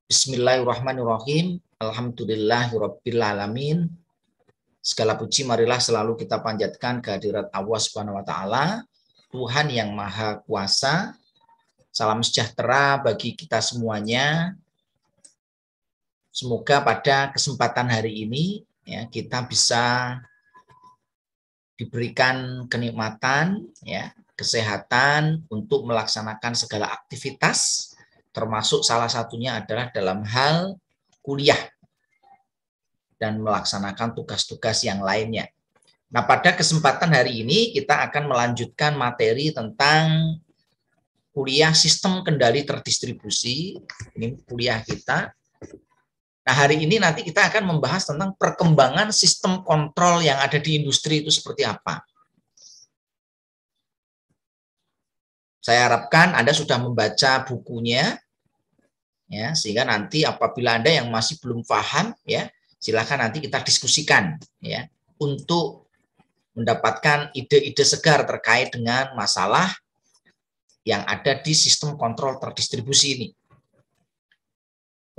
Bismillahirrahmanirrahim. Alhamdulillahirabbil alamin. Segala puji marilah selalu kita panjatkan kehadirat Allah Subhanahu wa taala, Tuhan yang Maha Kuasa. Salam sejahtera bagi kita semuanya. Semoga pada kesempatan hari ini ya, kita bisa diberikan kenikmatan ya, kesehatan untuk melaksanakan segala aktivitas, termasuk salah satunya adalah dalam hal kuliah dan melaksanakan tugas-tugas yang lainnya. Nah, pada kesempatan hari ini kita akan melanjutkan materi tentang kuliah sistem kendali terdistribusi. Ini kuliah kita. Nah, hari ini nanti kita akan membahas tentang perkembangan sistem kontrol yang ada di industri itu seperti apa. Saya harapkan Anda sudah membaca bukunya, ya, sehingga nanti apabila Anda yang masih belum paham, ya, silakan nanti kita diskusikan, ya, untuk mendapatkan ide-ide segar terkait dengan masalah yang ada di sistem kontrol terdistribusi ini.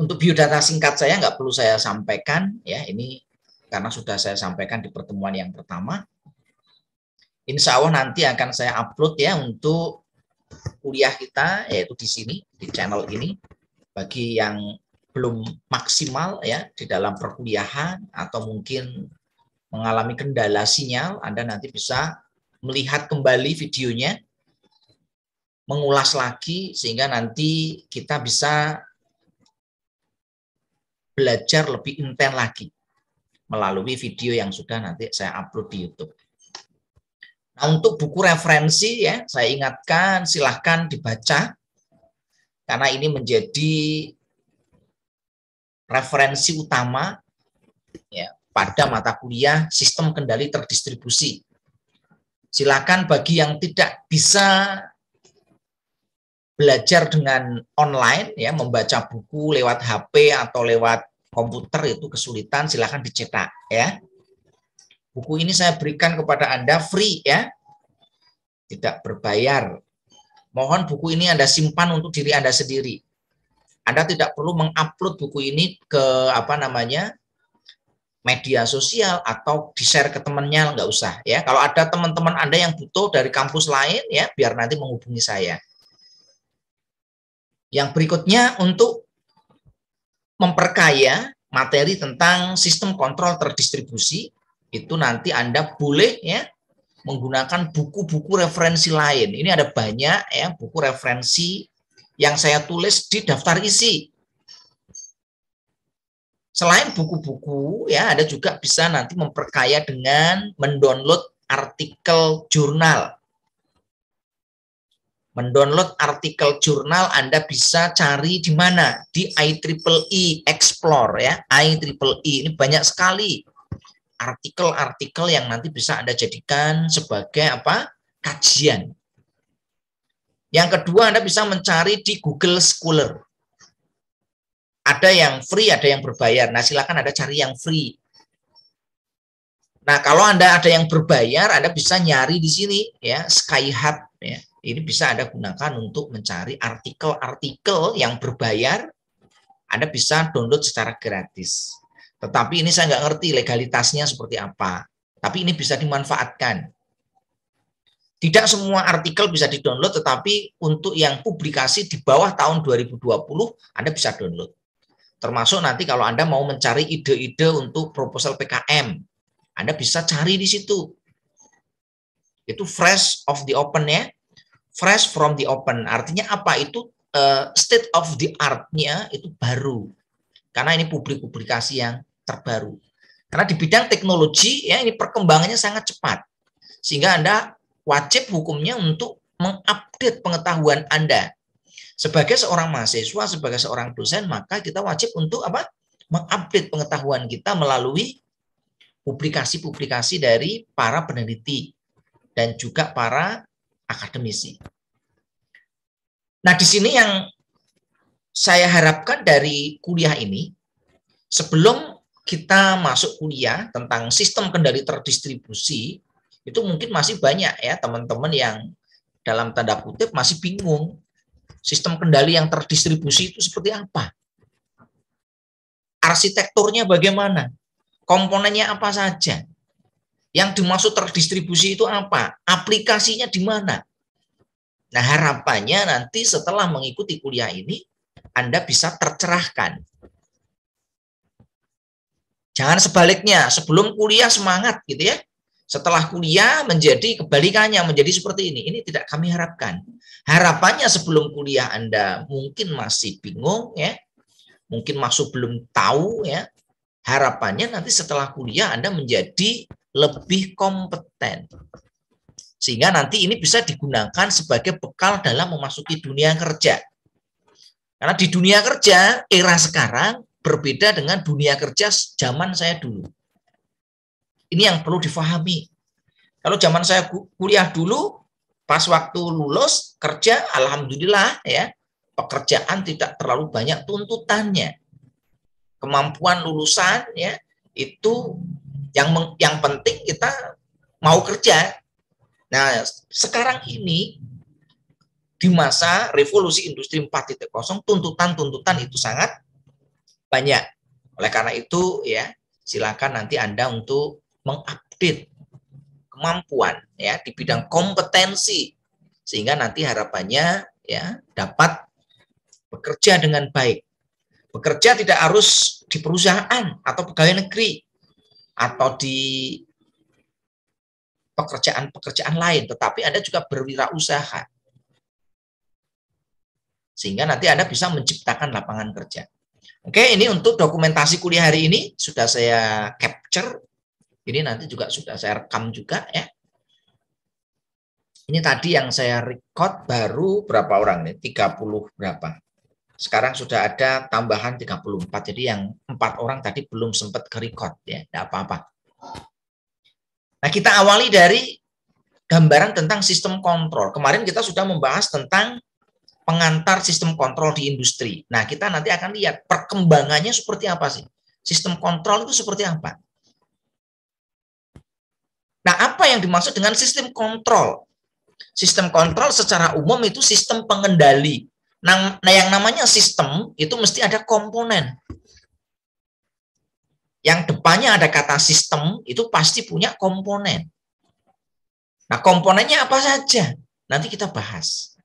Untuk biodata singkat saya nggak perlu saya sampaikan, ya, ini karena sudah saya sampaikan di pertemuan yang pertama. Insya Allah nanti akan saya upload ya untuk kuliah kita, yaitu di sini, di channel ini. Bagi yang belum maksimal ya di dalam perkuliahan atau mungkin mengalami kendala sinyal, Anda nanti bisa melihat kembali videonya, mengulas lagi sehingga nanti kita bisa belajar lebih intens lagi melalui video yang sudah nanti saya upload di YouTube. Nah, untuk buku referensi ya, saya ingatkan silahkan dibaca karena ini menjadi referensi utama ya pada mata kuliah sistem kendali terdistribusi. Silakan bagi yang tidak bisa belajar dengan online ya, membaca buku lewat HP atau lewat komputer itu kesulitan, silakan dicetak ya. Buku ini saya berikan kepada Anda free ya. Tidak berbayar. Mohon buku ini Anda simpan untuk diri Anda sendiri. Anda tidak perlu mengupload buku ini ke media sosial atau di-share ke temannya, nggak usah ya. Kalau ada teman-teman Anda yang butuh dari kampus lain ya, biar nanti menghubungi saya. Yang berikutnya untuk memperkaya materi tentang sistem kontrol terdistribusi, itu nanti Anda boleh ya menggunakan buku-buku referensi lain. Ini ada banyak ya buku referensi yang saya tulis di daftar isi. Selain buku-buku ya, Anda juga bisa nanti memperkaya dengan mendownload artikel jurnal. Mendownload artikel jurnal Anda bisa cari di mana? Di IEEE Explore ya. IEEE ini banyak sekali artikel-artikel yang nanti bisa Anda jadikan sebagai apa? Kajian. Yang kedua, Anda bisa mencari di Google Scholar. Ada yang free, ada yang berbayar. Nah, silakan Anda cari yang free. Nah, kalau Anda ada yang berbayar, Anda bisa nyari di sini ya, Skyhub ya. Ini bisa Anda gunakan untuk mencari artikel-artikel yang berbayar. Anda bisa download secara gratis. Tetapi ini saya nggak ngerti legalitasnya seperti apa. Tapi ini bisa dimanfaatkan. Tidak semua artikel bisa di-download, tetapi untuk yang publikasi di bawah tahun 2020, Anda bisa download. Termasuk nanti kalau Anda mau mencari ide-ide untuk proposal PKM, Anda bisa cari di situ. Itu fresh of the open ya. Fresh from the open. Artinya apa? Itu state of the art-nya itu baru. Karena ini publikasi yang terbaru. Karena di bidang teknologi ya ini perkembangannya sangat cepat. Sehingga Anda wajib hukumnya untuk mengupdate pengetahuan Anda. Sebagai seorang mahasiswa, sebagai seorang dosen, maka kita wajib untuk apa? Mengupdate pengetahuan kita melalui publikasi-publikasi dari para peneliti dan juga para akademisi. Nah, di sini yang saya harapkan dari kuliah ini, sebelum kita masuk kuliah tentang sistem kendali terdistribusi, itu mungkin masih banyak ya teman-teman yang dalam tanda kutip masih bingung sistem kendali yang terdistribusi itu seperti apa. arsitekturnya bagaimana, komponennya apa saja, yang dimaksud terdistribusi itu apa, aplikasinya di mana. Nah, harapannya nanti setelah mengikuti kuliah ini, Anda bisa tercerahkan. Jangan sebaliknya, sebelum kuliah semangat gitu ya. Setelah kuliah menjadi kebalikannya, menjadi seperti ini. Ini tidak kami harapkan. Harapannya sebelum kuliah Anda mungkin masih bingung ya. Mungkin masuk belum tahu ya. Harapannya nanti setelah kuliah Anda menjadi lebih kompeten. Sehingga nanti ini bisa digunakan sebagai bekal dalam memasuki dunia kerja. Karena di dunia kerja era sekarang berbeda dengan dunia kerja zaman saya dulu. Ini yang perlu difahami. Kalau zaman saya kuliah dulu, pas waktu lulus kerja, alhamdulillah ya, pekerjaan tidak terlalu banyak tuntutannya. Kemampuan lulusan ya itu yang penting kita mau kerja. Nah, sekarang ini di masa revolusi industri 4.0, tuntutan-tuntutan itu sangat banyak. Oleh karena itu ya, silakan nanti Anda untuk mengupdate kemampuan ya di bidang kompetensi sehingga nanti harapannya ya dapat bekerja dengan baik. Bekerja tidak harus di perusahaan atau pegawai negeri atau di pekerjaan-pekerjaan lain, tetapi Anda juga berwirausaha. Sehingga nanti Anda bisa menciptakan lapangan kerja. Oke, ini untuk dokumentasi kuliah hari ini sudah saya capture. Ini nanti juga sudah saya rekam juga ya. Ini tadi yang saya record baru berapa orang nih? 30 berapa. Sekarang sudah ada tambahan 34. Jadi yang 4 orang tadi belum sempat ke-record ya. Tidak apa-apa. Nah, kita awali dari gambaran tentang sistem kontrol. Kemarin kita sudah membahas tentang pengantar sistem kontrol di industri. Nah, kita nanti akan lihat perkembangannya seperti apa sih. Sistem kontrol itu seperti apa. Nah, apa yang dimaksud dengan sistem kontrol? Sistem kontrol secara umum itu sistem pengendali. Nah, yang namanya sistem itu mesti ada komponen. Yang depannya ada kata sistem, itu pasti punya komponen. Nah, komponennya apa saja? Nanti kita bahas.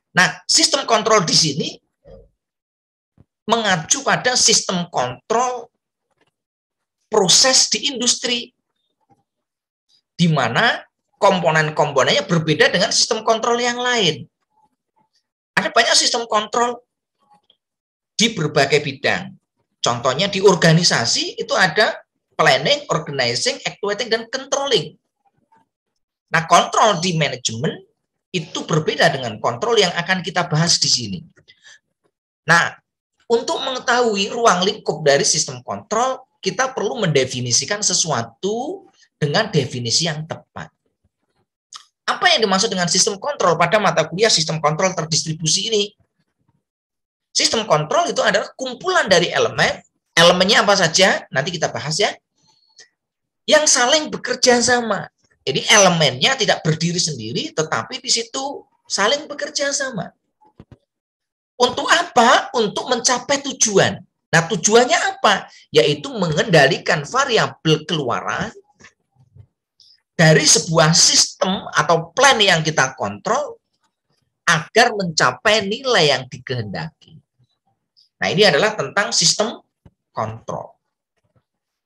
Nah, sistem kontrol di sini mengacu pada sistem kontrol proses di industri, di mana komponen-komponennya berbeda dengan sistem kontrol yang lain. Ada banyak sistem kontrol di berbagai bidang. Contohnya di organisasi itu ada planning, organizing, actuating, dan controlling. Nah, kontrol di manajemen itu berbeda dengan kontrol yang akan kita bahas di sini. Nah, untuk mengetahui ruang lingkup dari sistem kontrol, kita perlu mendefinisikan sesuatu dengan definisi yang tepat. Apa yang dimaksud dengan sistem kontrol pada mata kuliah sistem kontrol terdistribusi ini? Sistem kontrol itu adalah kumpulan dari elemen, elemennya apa saja, nanti kita bahas ya, yang saling bekerja sama. Jadi elemennya tidak berdiri sendiri, tetapi di situ saling bekerja sama. Untuk apa? Untuk mencapai tujuan. Nah, tujuannya apa? Yaitu mengendalikan variabel keluaran dari sebuah sistem atau plan yang kita kontrol agar mencapai nilai yang dikehendaki. Nah, ini adalah tentang sistem kontrol.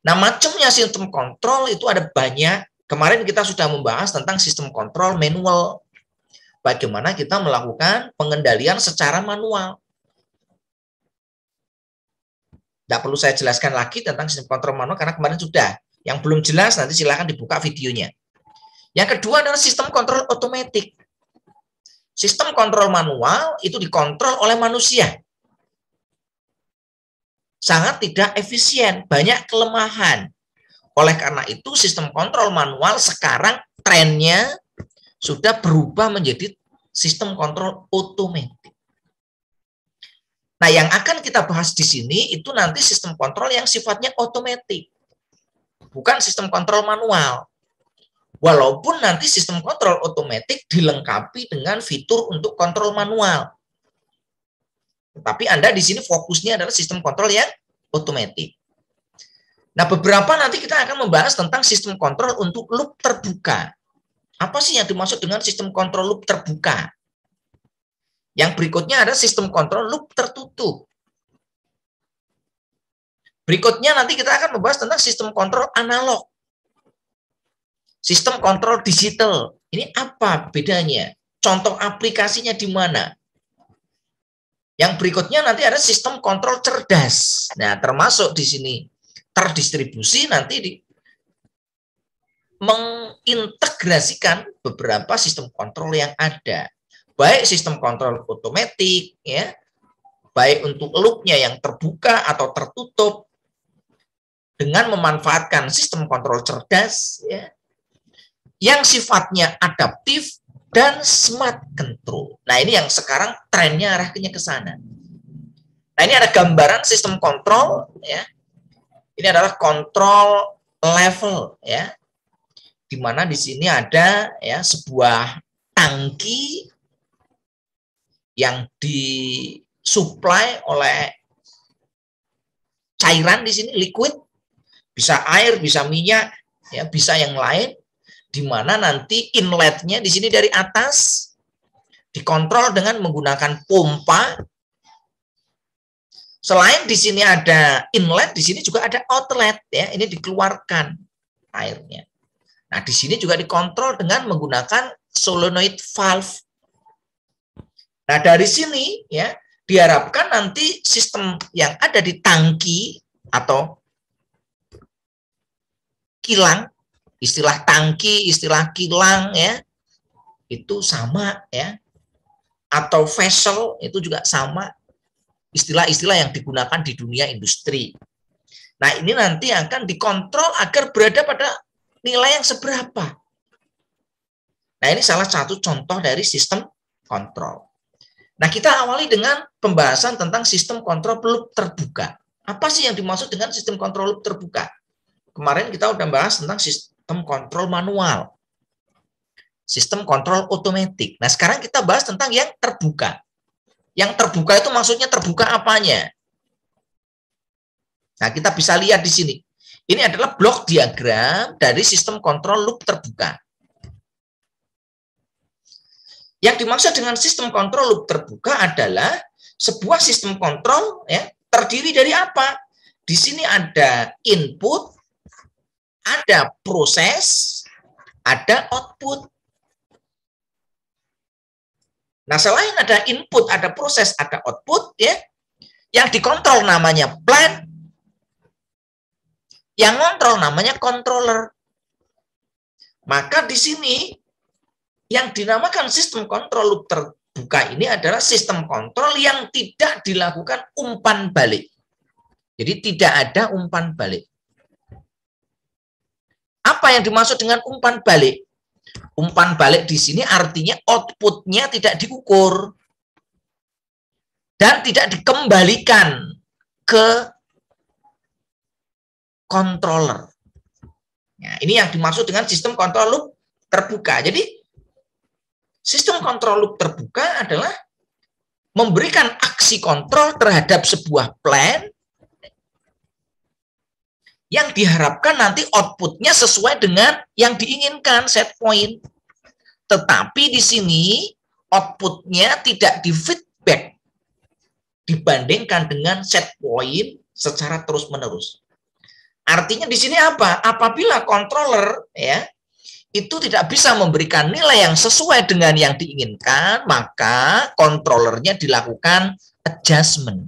Nah, macamnya sistem kontrol itu ada banyak. Kemarin kita sudah membahas tentang sistem kontrol manual. Bagaimana kita melakukan pengendalian secara manual. Tidak perlu saya jelaskan lagi tentang sistem kontrol manual karena kemarin sudah. Yang belum jelas nanti silakan dibuka videonya. Yang kedua adalah sistem kontrol otomatis. Sistem kontrol manual itu dikontrol oleh manusia. Sangat tidak efisien, banyak kelemahan. Oleh karena itu sistem kontrol manual sekarang trennya sudah berubah menjadi sistem kontrol otomatis. Nah, yang akan kita bahas di sini itu nanti sistem kontrol yang sifatnya otomatis. Bukan sistem kontrol manual. Walaupun nanti sistem kontrol otomatis dilengkapi dengan fitur untuk kontrol manual. Tetapi Anda di sini fokusnya adalah sistem kontrol yang otomatis. Nah, beberapa nanti kita akan membahas tentang sistem kontrol untuk loop terbuka. Apa sih yang dimaksud dengan sistem kontrol loop terbuka? Yang berikutnya ada sistem kontrol loop tertutup. Berikutnya nanti kita akan membahas tentang sistem kontrol analog. Sistem kontrol digital. Ini apa bedanya? Contoh aplikasinya di mana? Yang berikutnya nanti ada sistem kontrol cerdas. Nah, termasuk di sini terdistribusi nanti mengintegrasikan beberapa sistem kontrol yang ada. Baik sistem kontrol otomatis, ya, baik untuk loopnya yang terbuka atau tertutup, dengan memanfaatkan sistem kontrol cerdas, ya, yang sifatnya adaptif dan smart control. Nah, ini yang sekarang trennya arahnya ke sana. Nah, ini ada gambaran sistem kontrol, ya. Ini adalah kontrol level, ya. Di mana di sini ada ya sebuah tangki yang disuplai oleh cairan di sini, liquid, bisa air, bisa minyak, ya, bisa yang lain, di mana nanti inletnya di sini dari atas dikontrol dengan menggunakan pompa. Selain di sini ada inlet, di sini juga ada outlet, ya, ini dikeluarkan airnya. Nah, di sini juga dikontrol dengan menggunakan solenoid valve. Nah, dari sini ya diharapkan nanti sistem yang ada di tangki atau kilang, istilah tangki, istilah kilang, ya, itu sama, ya, atau vessel itu juga sama, istilah-istilah yang digunakan di dunia industri. Nah, ini nanti akan dikontrol agar berada pada nilai yang seberapa. Nah, ini salah satu contoh dari sistem kontrol. Nah, kita awali dengan pembahasan tentang sistem kontrol loop terbuka. Apa sih yang dimaksud dengan sistem kontrol loop terbuka? Kemarin kita udah bahas tentang sistem kontrol manual, sistem kontrol otomatis. Nah, sekarang kita bahas tentang yang terbuka. Yang terbuka itu maksudnya terbuka apanya? Nah, kita bisa lihat di sini. Ini adalah blok diagram dari sistem kontrol loop terbuka. Yang dimaksud dengan sistem kontrol loop terbuka adalah sebuah sistem kontrol, ya, terdiri dari apa? Di sini ada input, ada proses, ada output. Nah, selain ada input, ada proses, ada output, ya, yang dikontrol namanya plant, yang kontrol namanya controller. Maka di sini yang dinamakan sistem kontrol loop terbuka ini adalah sistem kontrol yang tidak dilakukan umpan balik. Jadi tidak ada umpan balik. Apa yang dimaksud dengan umpan balik? Umpan balik di sini artinya outputnya tidak diukur dan tidak dikembalikan ke controller. Nah, ini yang dimaksud dengan sistem kontrol loop terbuka. Jadi sistem kontrol loop terbuka adalah memberikan aksi kontrol terhadap sebuah plan yang diharapkan nanti outputnya sesuai dengan yang diinginkan, set point. Tetapi di sini outputnya tidak di-feedback dibandingkan dengan set point secara terus-menerus. Artinya di sini apa? Apabila controller, ya, itu tidak bisa memberikan nilai yang sesuai dengan yang diinginkan, maka kontrolernya dilakukan adjustment.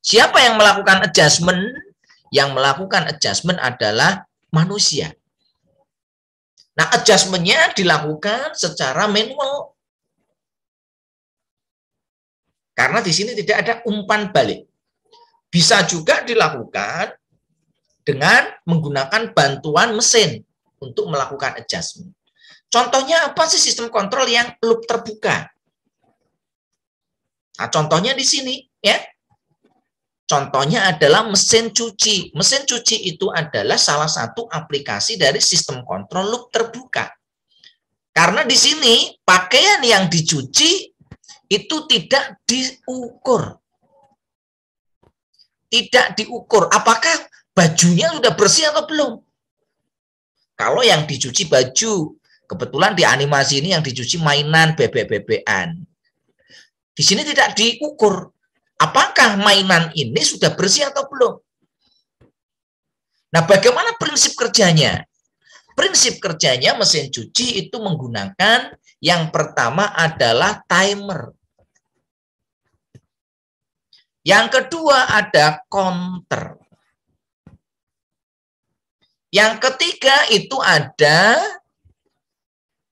Siapa yang melakukan adjustment? Yang melakukan adjustment adalah manusia. Nah, adjustmentnya dilakukan secara manual. Karena di sini tidak ada umpan balik. Bisa juga dilakukan dengan menggunakan bantuan mesin untuk melakukan adjustment. Contohnya apa sih sistem kontrol yang loop terbuka? Nah, contohnya di sini, ya. Contohnya adalah mesin cuci. Mesin cuci itu adalah salah satu aplikasi dari sistem kontrol loop terbuka. Karena di sini pakaian yang dicuci itu tidak diukur. tidak diukur apakah bajunya sudah bersih atau belum. Kalau yang dicuci baju, kebetulan di animasi ini yang dicuci mainan bebek-bebekan. Di sini tidak diukur apakah mainan ini sudah bersih atau belum. Nah, bagaimana prinsip kerjanya? Prinsip kerjanya mesin cuci itu menggunakan yang pertama adalah timer. Yang kedua ada counter. Yang ketiga itu ada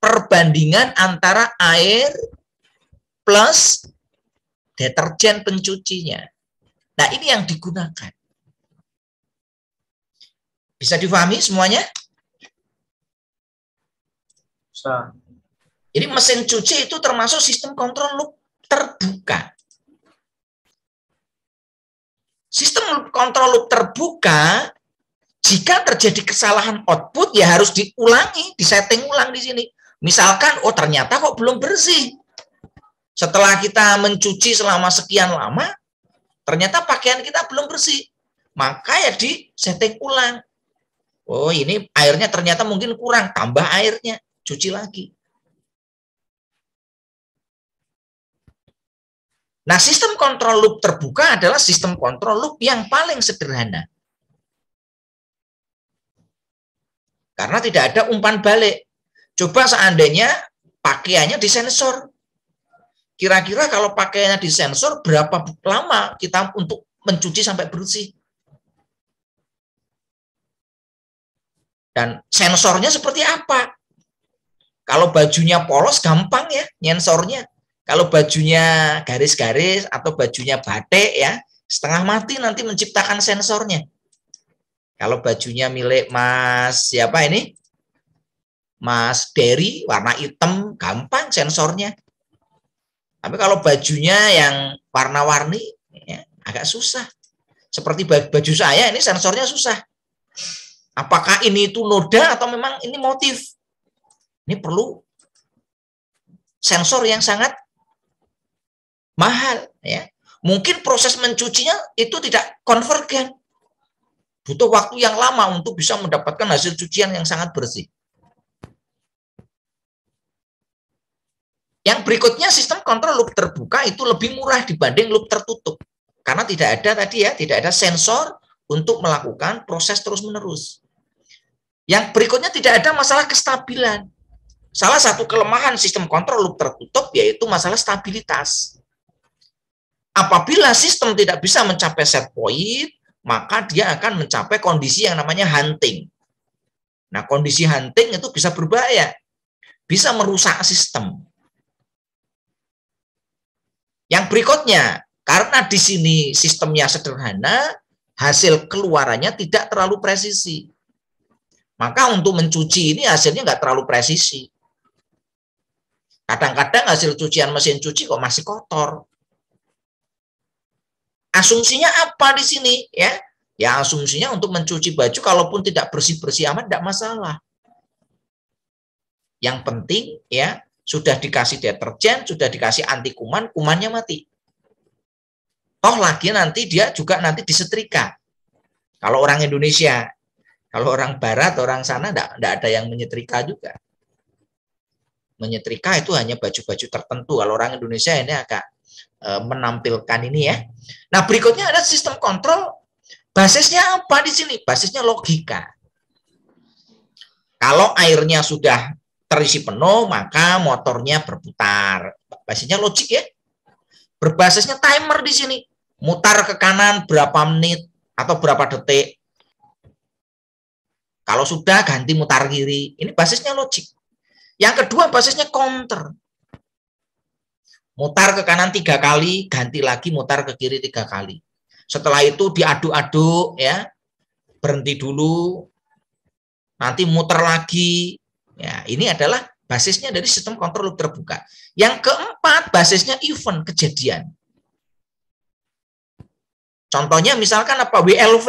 perbandingan antara air plus deterjen pencucinya. Nah, ini yang digunakan. Bisa difahami semuanya? Bisa. Jadi mesin cuci itu termasuk sistem kontrol loop terbuka. Sistem kontrol loop terbuka, jika terjadi kesalahan output ya harus diulangi, disetting ulang di sini. Misalkan, oh ternyata kok belum bersih. Setelah kita mencuci selama sekian lama, ternyata pakaian kita belum bersih. Maka ya disetting ulang. Oh ini airnya ternyata mungkin kurang, tambah airnya, cuci lagi. Nah, sistem kontrol loop terbuka adalah sistem kontrol loop yang paling sederhana. Karena tidak ada umpan balik. Coba seandainya pakaiannya disensor. Kira-kira kalau pakaiannya disensor, berapa lama kita untuk mencuci sampai bersih? Dan sensornya seperti apa? Kalau bajunya polos gampang ya nyensornya. Kalau bajunya garis-garis atau bajunya batik ya, setengah mati nanti menciptakan sensornya. Kalau bajunya milik Mas siapa ini? Mas Derry warna hitam, gampang sensornya. Tapi kalau bajunya yang warna-warni ya, agak susah. Seperti baju saya ini sensornya susah. Apakah ini itu noda atau memang ini motif? Ini perlu sensor yang sangat mahal ya. Mungkin proses mencucinya itu tidak konvergen. Butuh waktu yang lama untuk bisa mendapatkan hasil cucian yang sangat bersih. Yang berikutnya sistem kontrol loop terbuka itu lebih murah dibanding loop tertutup. Karena tidak ada tadi ya, tidak ada sensor untuk melakukan proses terus-menerus. Yang berikutnya tidak ada masalah kestabilan. Salah satu kelemahan sistem kontrol loop tertutup yaitu masalah stabilitas. Apabila sistem tidak bisa mencapai set point, maka dia akan mencapai kondisi yang namanya hunting. Nah, kondisi hunting itu bisa berbahaya. Bisa merusak sistem. Yang berikutnya, karena di sini sistemnya sederhana, hasil keluarannya tidak terlalu presisi. Maka untuk mencuci ini hasilnya nggak terlalu presisi. Kadang-kadang hasil cucian mesin cuci kok masih kotor. Asumsinya apa di sini? Ya asumsinya untuk mencuci baju kalaupun tidak bersih-bersih amat tidak masalah. Yang penting ya sudah dikasih deterjen, sudah dikasih anti kuman, kumannya mati. Toh lagi nanti dia juga nanti disetrika. Kalau orang Indonesia, kalau orang Barat, orang sana tidak ada yang menyetrika juga. Menyetrika itu hanya baju-baju tertentu. Kalau orang Indonesia ini agak menampilkan ini ya. Nah berikutnya ada sistem kontrol. Basisnya apa di sini? Basisnya logika. Kalau airnya sudah terisi penuh, maka motornya berputar. Basisnya logik ya. Berbasisnya timer di sini. Mutar ke kanan berapa menit atau berapa detik. Kalau sudah ganti mutar kiri. Ini basisnya logik. Yang kedua basisnya counter. Mutar ke kanan 3 kali, ganti lagi mutar ke kiri 3 kali. Setelah itu diaduk-aduk ya. Berhenti dulu. Nanti muter lagi. Ya, ini adalah basisnya dari sistem kontrol loop terbuka. Yang keempat basisnya event, kejadian. Contohnya misalkan apa? WLV,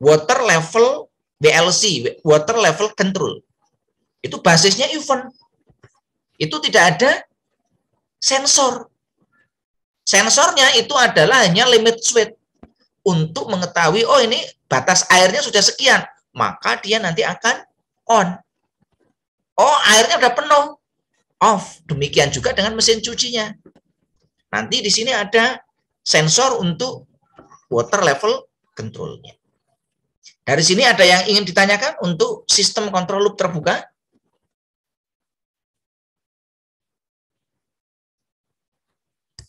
water level WLC, water level control. Itu basisnya event. Itu tidak ada sensor. Sensornya itu adalah hanya limit switch. untuk mengetahui, oh ini batas airnya sudah sekian, maka dia nanti akan on. Oh, airnya udah penuh, off. Demikian juga dengan mesin cucinya. Nanti di sini ada sensor untuk water level control-nya. Dari sini ada yang ingin ditanyakan untuk sistem kontrol loop terbuka?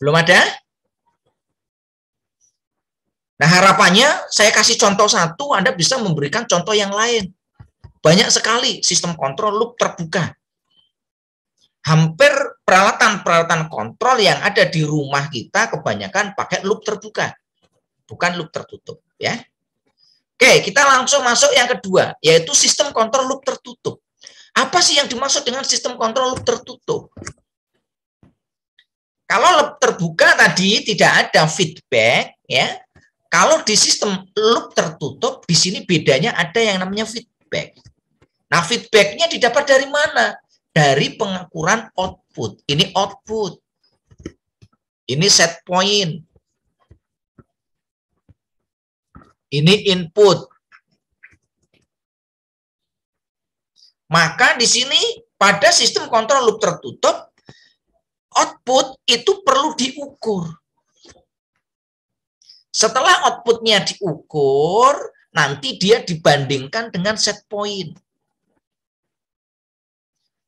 Belum ada? Nah, harapannya saya kasih contoh satu, Anda bisa memberikan contoh yang lain. Banyak sekali sistem kontrol loop terbuka. Hampir peralatan-peralatan kontrol yang ada di rumah kita kebanyakan pakai loop terbuka, bukan loop tertutup, ya. Oke, kita langsung masuk yang kedua, yaitu sistem kontrol loop tertutup. Apa sih yang dimaksud dengan sistem kontrol loop tertutup? Kalau loop terbuka tadi tidak ada feedback, ya. Kalau di sistem loop tertutup, di sini bedanya ada yang namanya feedback. Nah, feedbacknya didapat dari mana? Dari pengukuran output. Ini output. Ini set point. Ini input. Maka di sini pada sistem kontrol loop tertutup, output itu perlu diukur. Setelah outputnya diukur, nanti dia dibandingkan dengan set point.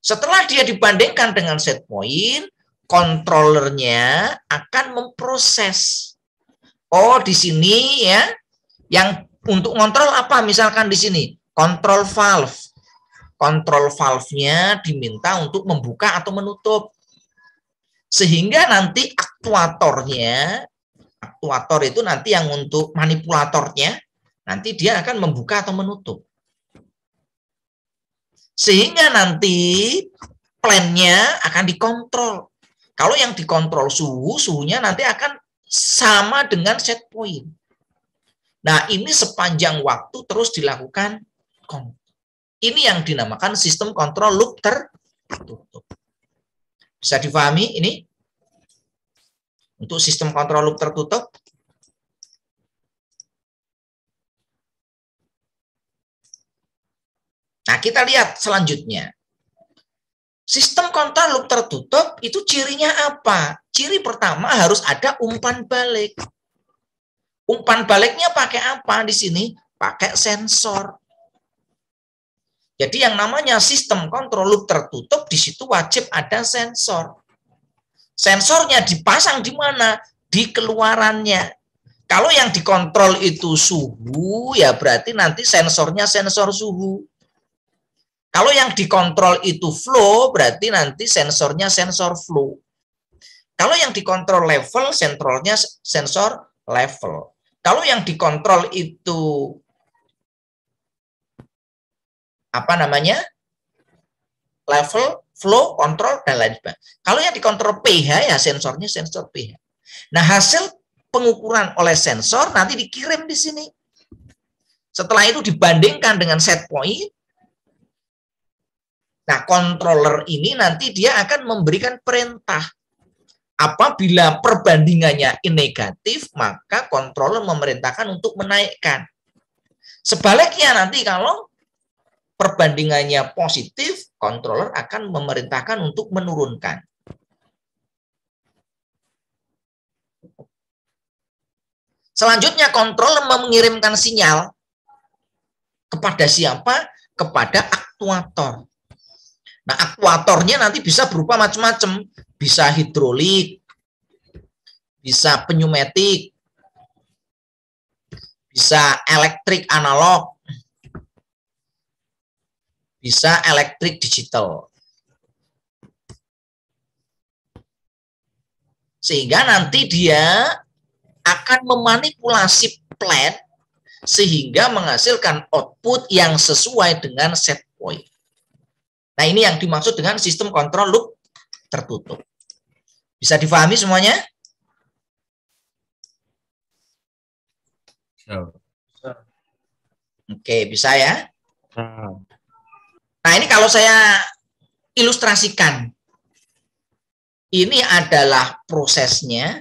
Setelah dia dibandingkan dengan set point, controllernya akan memproses. Oh, di sini ya, yang untuk kontrol apa? Misalkan di sini, kontrol valve. Kontrol valve-nya diminta untuk membuka atau menutup. Sehingga nanti aktuatornya, aktuator itu nanti yang untuk manipulatornya, nanti dia akan membuka atau menutup. Sehingga nanti plan-nya akan dikontrol. Kalau yang dikontrol suhunya nanti akan sama dengan set point. Nah, ini sepanjang waktu terus dilakukan kontrol. Ini yang dinamakan sistem kontrol loop tertutup. Bisa difahami ini? Untuk sistem kontrol loop tertutup. Nah, kita lihat selanjutnya. Sistem kontrol loop tertutup itu cirinya apa? Ciri pertama harus ada umpan balik. Umpan baliknya pakai apa di sini? Pakai sensor. Jadi yang namanya sistem kontrol loop tertutup di situ wajib ada sensor. Sensornya dipasang di mana? Di keluarannya. Kalau yang dikontrol itu suhu, ya berarti nanti sensornya sensor suhu. Kalau yang dikontrol itu flow, berarti nanti sensornya sensor flow. Kalau yang dikontrol level, sensornya sensor level. Kalau yang dikontrol itu apa namanya? Level, flow, kontrol, dan lain sebagainya. Kalau yang dikontrol pH, ya sensornya sensor pH. Nah, hasil pengukuran oleh sensor nanti dikirim di sini. Setelah itu dibandingkan dengan set point. Nah, controller ini nanti dia akan memberikan perintah. Apabila perbandingannya negatif, maka controller memerintahkan untuk menaikkan. Sebaliknya nanti kalau perbandingannya positif, controller akan memerintahkan untuk menurunkan. Selanjutnya, controller mengirimkan sinyal kepada siapa? Kepada aktuator. Nah, aktuatornya nanti bisa berupa macam-macam. Bisa hidrolik, bisa pneumatik, bisa elektrik analog, bisa elektrik digital. Sehingga nanti dia akan memanipulasi plat sehingga menghasilkan output yang sesuai dengan set point. Nah, ini yang dimaksud dengan sistem kontrol loop tertutup. Bisa difahami semuanya? Oke, bisa ya? Nah, ini kalau saya ilustrasikan. Ini adalah prosesnya.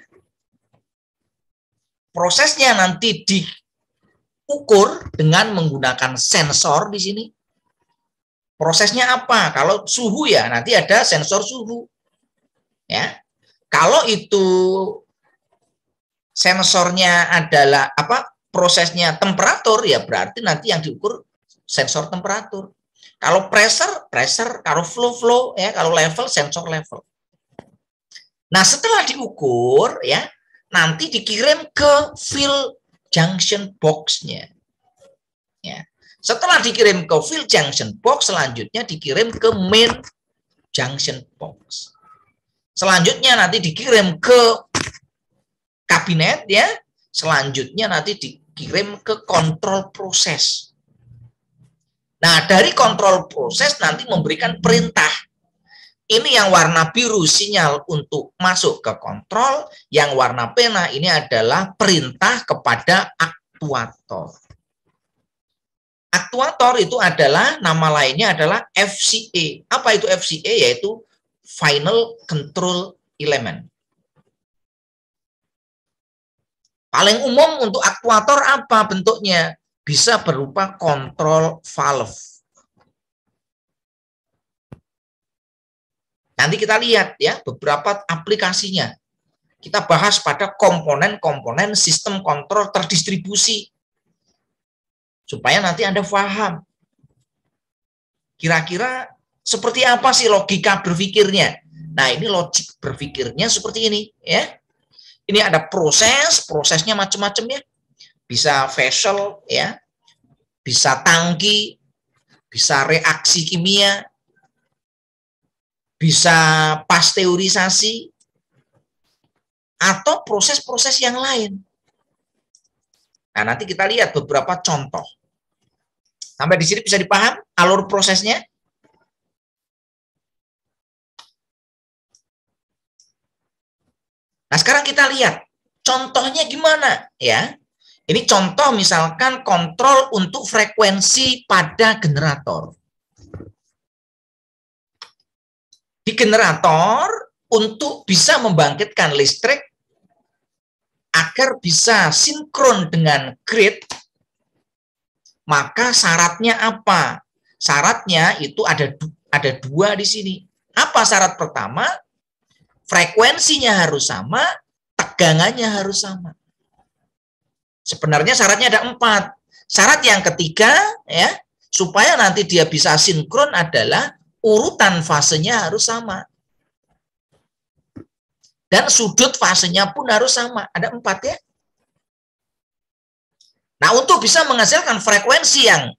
prosesnya nanti diukur dengan menggunakan sensor di sini. Prosesnya apa? Kalau suhu ya nanti ada sensor suhu. Ya. Kalau itu sensornya adalah apa? Prosesnya temperatur ya berarti nanti yang diukur sensor temperatur. Kalau pressure, kalau flow, ya, kalau level, sensor level. Nah, setelah diukur ya, nanti dikirim ke fill junction box-nya. Ya. Setelah dikirim ke fill junction box, selanjutnya dikirim ke main junction box. Selanjutnya nanti dikirim ke kabinet ya. Selanjutnya nanti dikirim ke kontrol proses. Nah, dari kontrol proses nanti memberikan perintah. Ini yang warna biru sinyal untuk masuk ke kontrol, yang warna pena ini adalah perintah kepada aktuator. Aktuator itu adalah, nama lainnya adalah FCE. Apa itu FCE? Yaitu Final Control Element. Paling umum untuk aktuator apa bentuknya? Bisa berupa kontrol valve. Nanti kita lihat ya beberapa aplikasinya. Kita bahas pada komponen-komponen sistem kontrol terdistribusi. Supaya nanti Anda paham. Kira-kira seperti apa sih logika berpikirnya? Nah, ini logik berpikirnya seperti ini ya. Ini ada prosesnya macam-macam ya. Bisa vessel ya. Bisa tangki, bisa reaksi kimia, bisa pasteurisasi, atau proses-proses yang lain. Nah, nanti kita lihat beberapa contoh. Sampai di sini bisa dipaham alur prosesnya? Nah, sekarang kita lihat contohnya gimana ya. Ini contoh misalkan kontrol untuk frekuensi pada generator. Di generator untuk bisa membangkitkan listrik agar bisa sinkron dengan grid, maka syaratnya apa? Syaratnya itu ada dua di sini. Apa syarat pertama? Frekuensinya harus sama, tegangannya harus sama. Sebenarnya syaratnya ada 4. Syarat yang ketiga, ya, supaya nanti dia bisa sinkron adalah urutan fasenya harus sama. Dan sudut fasenya pun harus sama. Ada 4 ya. Nah, untuk bisa menghasilkan frekuensi yang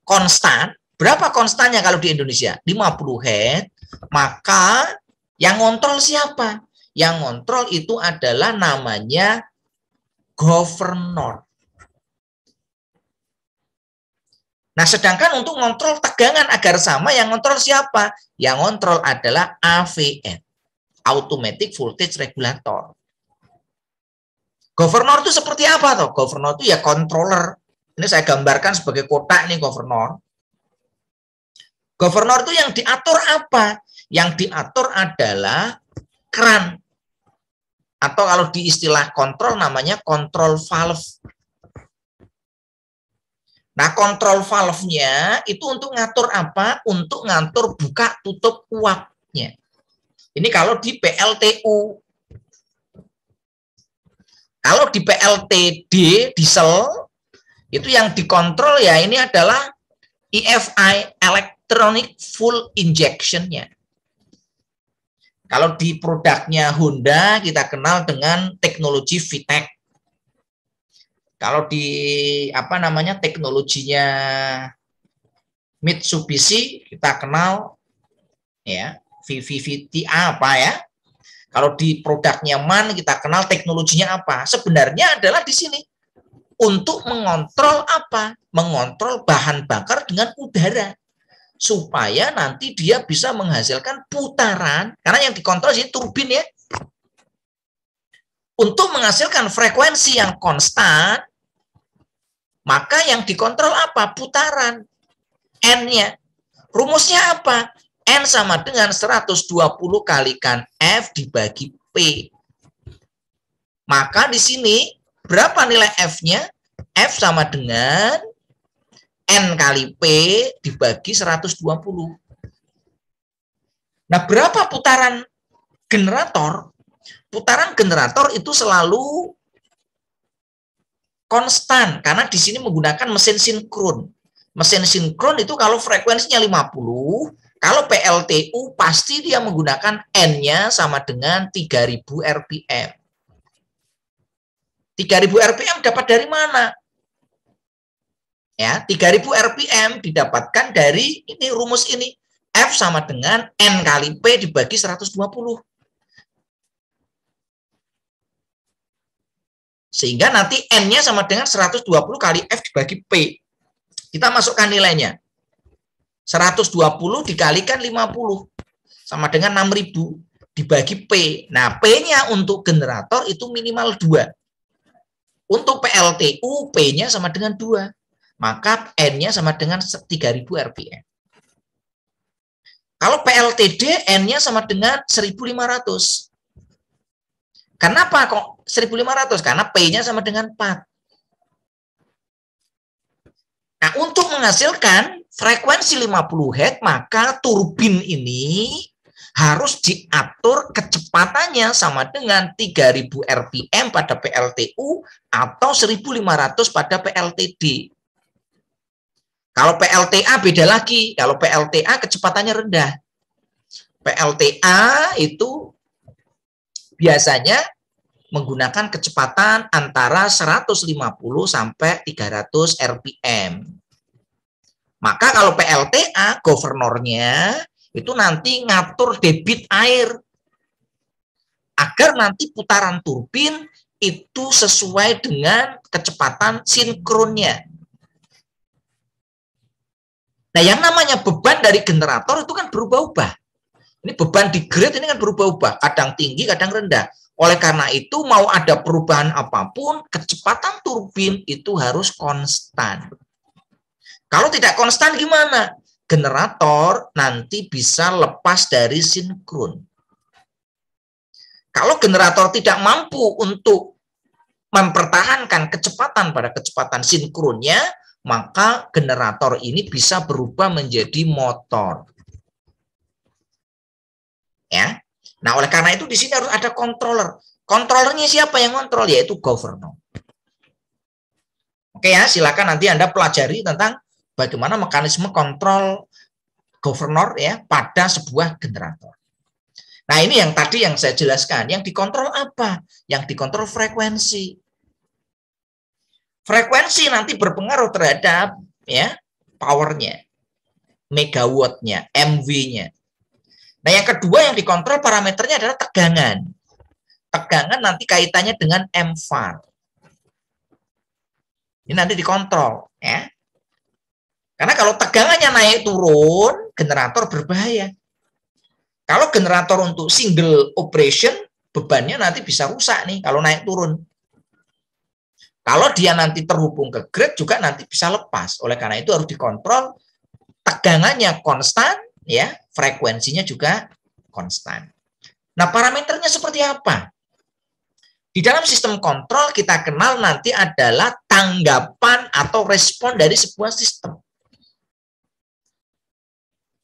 konstan, berapa konstannya kalau di Indonesia? 50 Hz, maka yang ngontrol siapa? Yang ngontrol itu adalah namanya governor. Nah, sedangkan untuk ngontrol tegangan agar sama, yang ngontrol siapa? Yang ngontrol adalah AVR, Automatic Voltage Regulator. Governor itu seperti apa toh? Governor itu ya controller. Ini saya gambarkan sebagai kotak nih governor. Governor itu yang diatur apa? Yang diatur adalah keran. Atau kalau di istilah kontrol namanya kontrol valve. Nah, kontrol valve-nya itu untuk ngatur apa? Untuk ngatur buka tutup uapnya. Ini kalau di PLTU. Kalau di PLTD, diesel, itu yang dikontrol ya ini adalah EFI, Electronic Fuel Injection-nya. Kalau di produknya Honda, kita kenal dengan teknologi VTEC. Kalau di teknologinya Mitsubishi, kita kenal ya VVVTA apa ya. Kalau di produknya MAN kita kenal teknologinya apa? Sebenarnya adalah di sini untuk mengontrol apa? Mengontrol bahan bakar dengan udara supaya nanti dia bisa menghasilkan putaran, karena yang dikontrol ini turbin ya. Untuk menghasilkan frekuensi yang konstan, maka yang dikontrol apa? Putaran. N-nya. Rumusnya apa? N sama dengan 120 kalikan F dibagi P. Maka di sini berapa nilai F-nya? F sama dengan N kali P dibagi 120. Nah, berapa putaran generator? Putaran generator itu selalu konstan karena di sini menggunakan mesin sinkron. Mesin sinkron itu kalau frekuensinya 50, kalau PLTU pasti dia menggunakan N-nya sama dengan 3000 RPM. 3000 RPM dapat dari mana? Ya, 3000 RPM didapatkan dari ini rumus ini. F sama dengan N kali P dibagi 120. Sehingga nanti N-nya sama dengan 120 kali F dibagi P. Kita masukkan nilainya. 120 dikalikan 50. Sama dengan 6000 dibagi P. Nah, P-nya untuk generator itu minimal 2. Untuk PLTU, P-nya sama dengan 2. Maka N-nya sama dengan 3000 RPM. Kalau PLTD, N-nya sama dengan 1500. Kenapa kok 1500? Karena P-nya sama dengan 4. Nah, untuk menghasilkan frekuensi 50 Hz, maka turbin ini harus diatur kecepatannya sama dengan 3000 RPM pada PLTU atau 1500 pada PLTD. Kalau PLTA beda lagi. Kalau PLTA kecepatannya rendah. PLTA itu biasanya menggunakan kecepatan antara 150 sampai 300 RPM. Maka kalau PLTA, governornya itu nanti ngatur debit air agar nanti putaran turbin itu sesuai dengan kecepatan sinkronnya. Nah, yang namanya beban dari generator itu kan berubah-ubah. Ini beban di grid ini kan berubah-ubah, kadang tinggi, kadang rendah. Oleh karena itu, mau ada perubahan apapun, kecepatan turbin itu harus konstan. Kalau tidak konstan gimana? Generator nanti bisa lepas dari sinkron. Kalau generator tidak mampu untuk mempertahankan kecepatan pada kecepatan sinkronnya, maka generator ini bisa berubah menjadi motor. Ya. Nah, oleh karena itu di sini harus ada controller. Controllernya siapa yang kontrol? Yaitu governor. Oke ya, silakan nanti Anda pelajari tentang bagaimana mekanisme kontrol governor ya pada sebuah generator. Nah, ini yang tadi yang saya jelaskan. Yang dikontrol apa? Yang dikontrol frekuensi. Frekuensi nanti berpengaruh terhadap ya powernya, megawattnya, MV-nya. Nah, yang kedua yang dikontrol parameternya adalah tegangan. Tegangan nanti kaitannya dengan mVar. Ini nanti dikontrol, ya. Karena kalau tegangannya naik turun, generator berbahaya. Kalau generator untuk single operation, bebannya nanti bisa rusak nih kalau naik turun. Kalau dia nanti terhubung ke grid juga nanti bisa lepas. Oleh karena itu harus dikontrol tegangannya konstan, ya, frekuensinya juga konstan. Nah, parameternya seperti apa? Di dalam sistem kontrol kita kenal nanti adalah tanggapan atau respon dari sebuah sistem.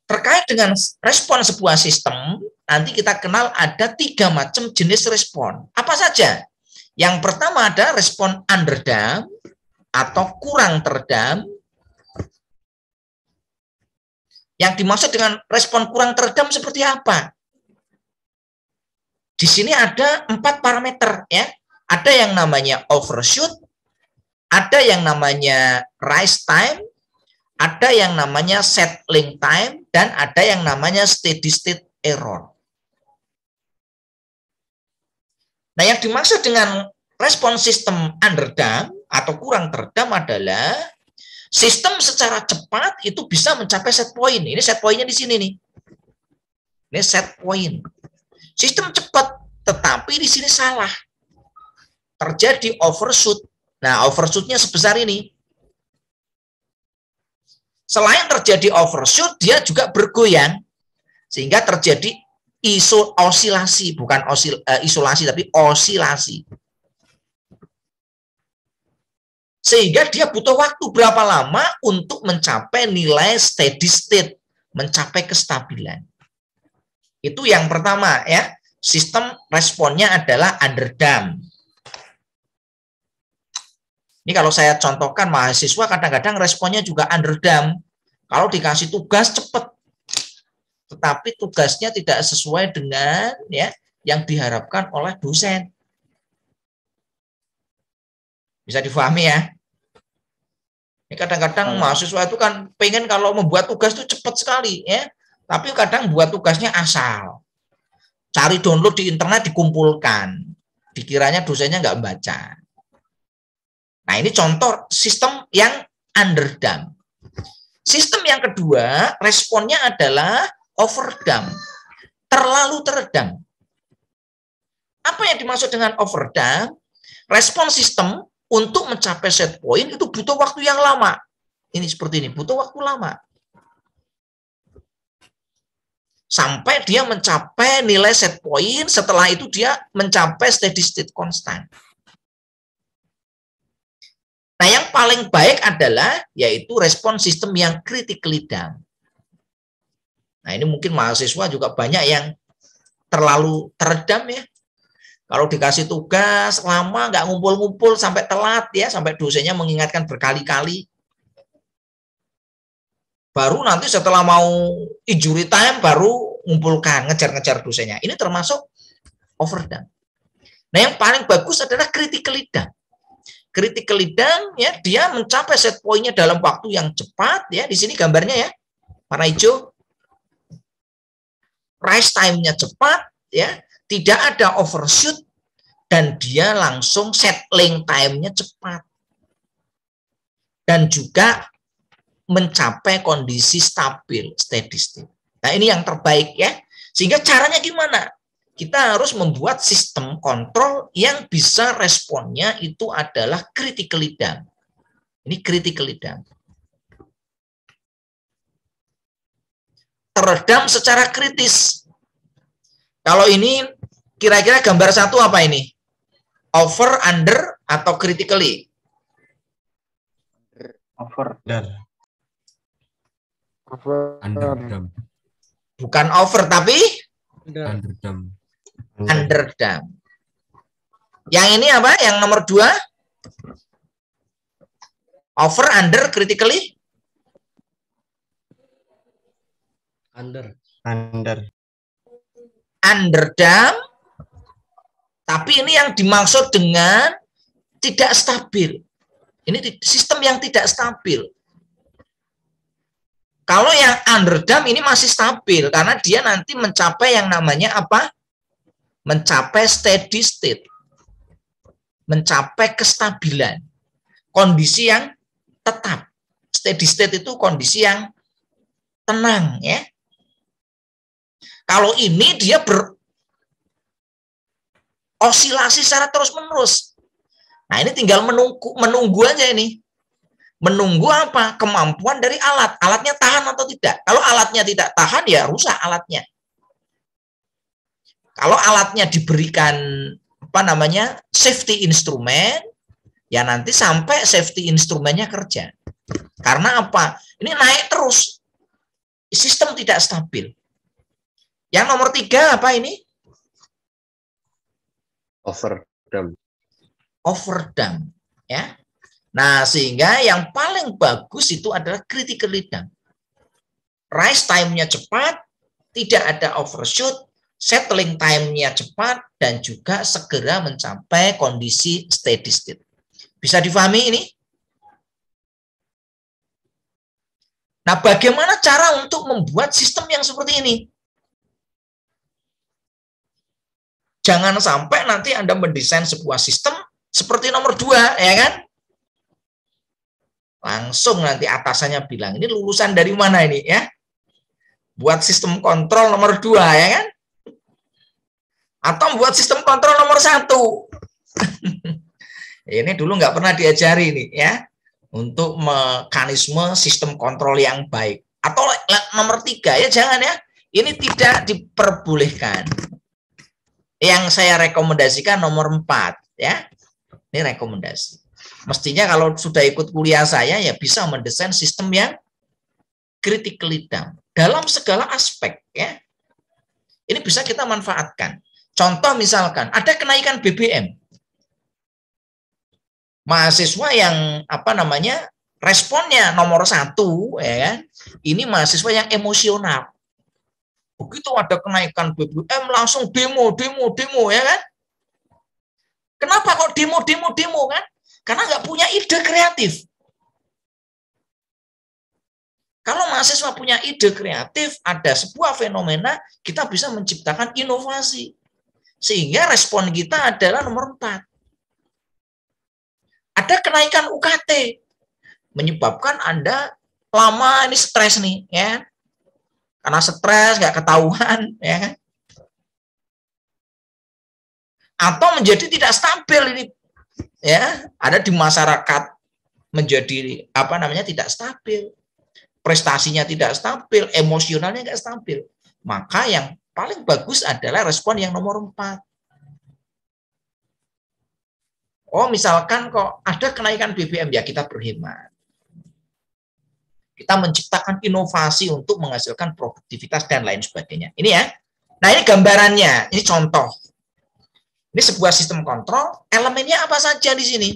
Terkait dengan respon sebuah sistem, nanti kita kenal ada 3 macam jenis respon. Apa saja? Yang pertama ada respon underdamped atau kurang teredam. Yang dimaksud dengan respon kurang teredam seperti apa? Di sini ada 4 parameter ya. Ada yang namanya overshoot, ada yang namanya rise time, ada yang namanya settling time, dan ada yang namanya steady state error. Nah, yang dimaksud dengan respon sistem underdamped atau kurang teredam adalah sistem secara cepat itu bisa mencapai set point. Ini set point-nya di sini nih. Ini set point. Sistem cepat, tetapi di sini salah. Terjadi overshoot. Nah, overshoot-nya sebesar ini. Selain terjadi overshoot, dia juga bergoyang. Sehingga terjadi osilasi, bukan isolasi, tapi osilasi. Sehingga dia butuh waktu berapa lama untuk mencapai nilai steady state, mencapai kestabilan. Itu yang pertama ya. Sistem responnya adalah underdamp. Ini kalau saya contohkan mahasiswa kadang-kadang responnya juga underdamp. Kalau dikasih tugas cepat, tetapi tugasnya tidak sesuai dengan ya yang diharapkan oleh dosen. Bisa difahami ya? Ini kadang-kadang mahasiswa itu kan pengen kalau membuat tugas itu cepat sekali ya, tapi kadang buat tugasnya asal. Cari download di internet dikumpulkan, dikiranya dosennya nggak baca. Nah, ini contoh sistem yang underdamp. Sistem yang kedua, responnya adalah overdamp. Terlalu teredam. Apa yang dimaksud dengan overdamp? Respon sistem untuk mencapai set point itu butuh waktu yang lama. Ini seperti ini, butuh waktu lama. Sampai dia mencapai nilai set point, setelah itu dia mencapai steady state constant. Nah, yang paling baik adalah yaitu respon sistem yang critically damp. Nah, ini mungkin mahasiswa juga banyak yang terlalu teredam ya. Kalau dikasih tugas lama nggak ngumpul-ngumpul sampai telat ya, sampai dosennya mengingatkan berkali-kali. Baru nanti setelah mau injury time baru ngumpulkan, ngejar-ngejar dosennya. Ini termasuk overdamp. Nah, yang paling bagus adalah critically damp. Critically damp ya, dia mencapai set point-nya dalam waktu yang cepat ya. Di sini gambarnya ya, warna hijau. Rise time-nya cepat ya, tidak ada overshoot dan dia langsung settling time-nya cepat. Dan juga mencapai kondisi stabil, steady state. Nah, ini yang terbaik ya. Sehingga caranya gimana? Kita harus membuat sistem kontrol yang bisa responnya itu adalah critically damp. Ini critically damp. Teredam secara kritis. Kalau ini kira-kira gambar satu apa ini? Over, under, atau critically? Over. Underdamp. Bukan over, tapi Underdamp. underdamp. Yang ini apa? Yang nomor 2? Over, under, critically? Under. Underdamp. Tapi ini yang dimaksud dengan tidak stabil. Ini sistem yang tidak stabil. Kalau yang underdamp ini masih stabil karena dia nanti mencapai yang namanya apa? Mencapai steady state. Mencapai kestabilan. Kondisi yang tetap. Steady state itu kondisi yang tenang ya. Kalau ini dia berosilasi secara terus-menerus. Nah, ini tinggal menunggu aja ini. Menunggu apa? Kemampuan dari alat. Alatnya tahan atau tidak. Kalau alatnya tidak tahan, ya rusak alatnya. Kalau alatnya diberikan apa namanya safety instrumen, ya nanti sampai safety instrumennya kerja. Karena apa? Ini naik terus. Sistem tidak stabil. Yang nomor 3 apa ini? Overdamp. Ya. Nah, sehingga yang paling bagus itu adalah critically damp. Rise time-nya cepat, tidak ada overshoot, settling time-nya cepat, dan juga segera mencapai kondisi steady state. Bisa difahami ini? Nah, bagaimana cara untuk membuat sistem yang seperti ini? Jangan sampai nanti Anda mendesain sebuah sistem seperti nomor 2, ya kan? Langsung nanti atasannya bilang, ini lulusan dari mana ini ya? Buat sistem kontrol nomor 2 ya kan? Atau buat sistem kontrol nomor 1. Ini dulu nggak pernah diajari nih ya. Untuk mekanisme sistem kontrol yang baik. Atau nomor 3 ya jangan ya. Ini tidak diperbolehkan. Yang saya rekomendasikan nomor 4 ya. Ini rekomendasi. Mestinya kalau sudah ikut kuliah saya ya bisa mendesain sistem yang critically down dalam segala aspek ya. Ini bisa kita manfaatkan. Contoh misalkan ada kenaikan BBM. Mahasiswa yang responnya nomor 1 ya kan. Ini mahasiswa yang emosional. Begitu ada kenaikan BBM langsung demo ya kan. Kenapa kok demo kan? Karena nggak punya ide kreatif. Kalau mahasiswa punya ide kreatif, ada sebuah fenomena, kita bisa menciptakan inovasi. Sehingga respon kita adalah nomor 4. Ada kenaikan UKT. Menyebabkan Anda lama ini stres nih. Ya. Karena stres, nggak ketahuan. Ya. Atau menjadi tidak stabil ini. Ya, ada di masyarakat menjadi tidak stabil, prestasinya tidak stabil, emosionalnya nggak stabil. Maka yang paling bagus adalah respon yang nomor 4. Oh, misalkan kok ada kenaikan BBM ya kita berhemat. Kita menciptakan inovasi untuk menghasilkan produktivitas dan lain sebagainya. Ini ya. Nah, ini gambarannya, ini contoh. Ini sebuah sistem kontrol, elemennya apa saja di sini?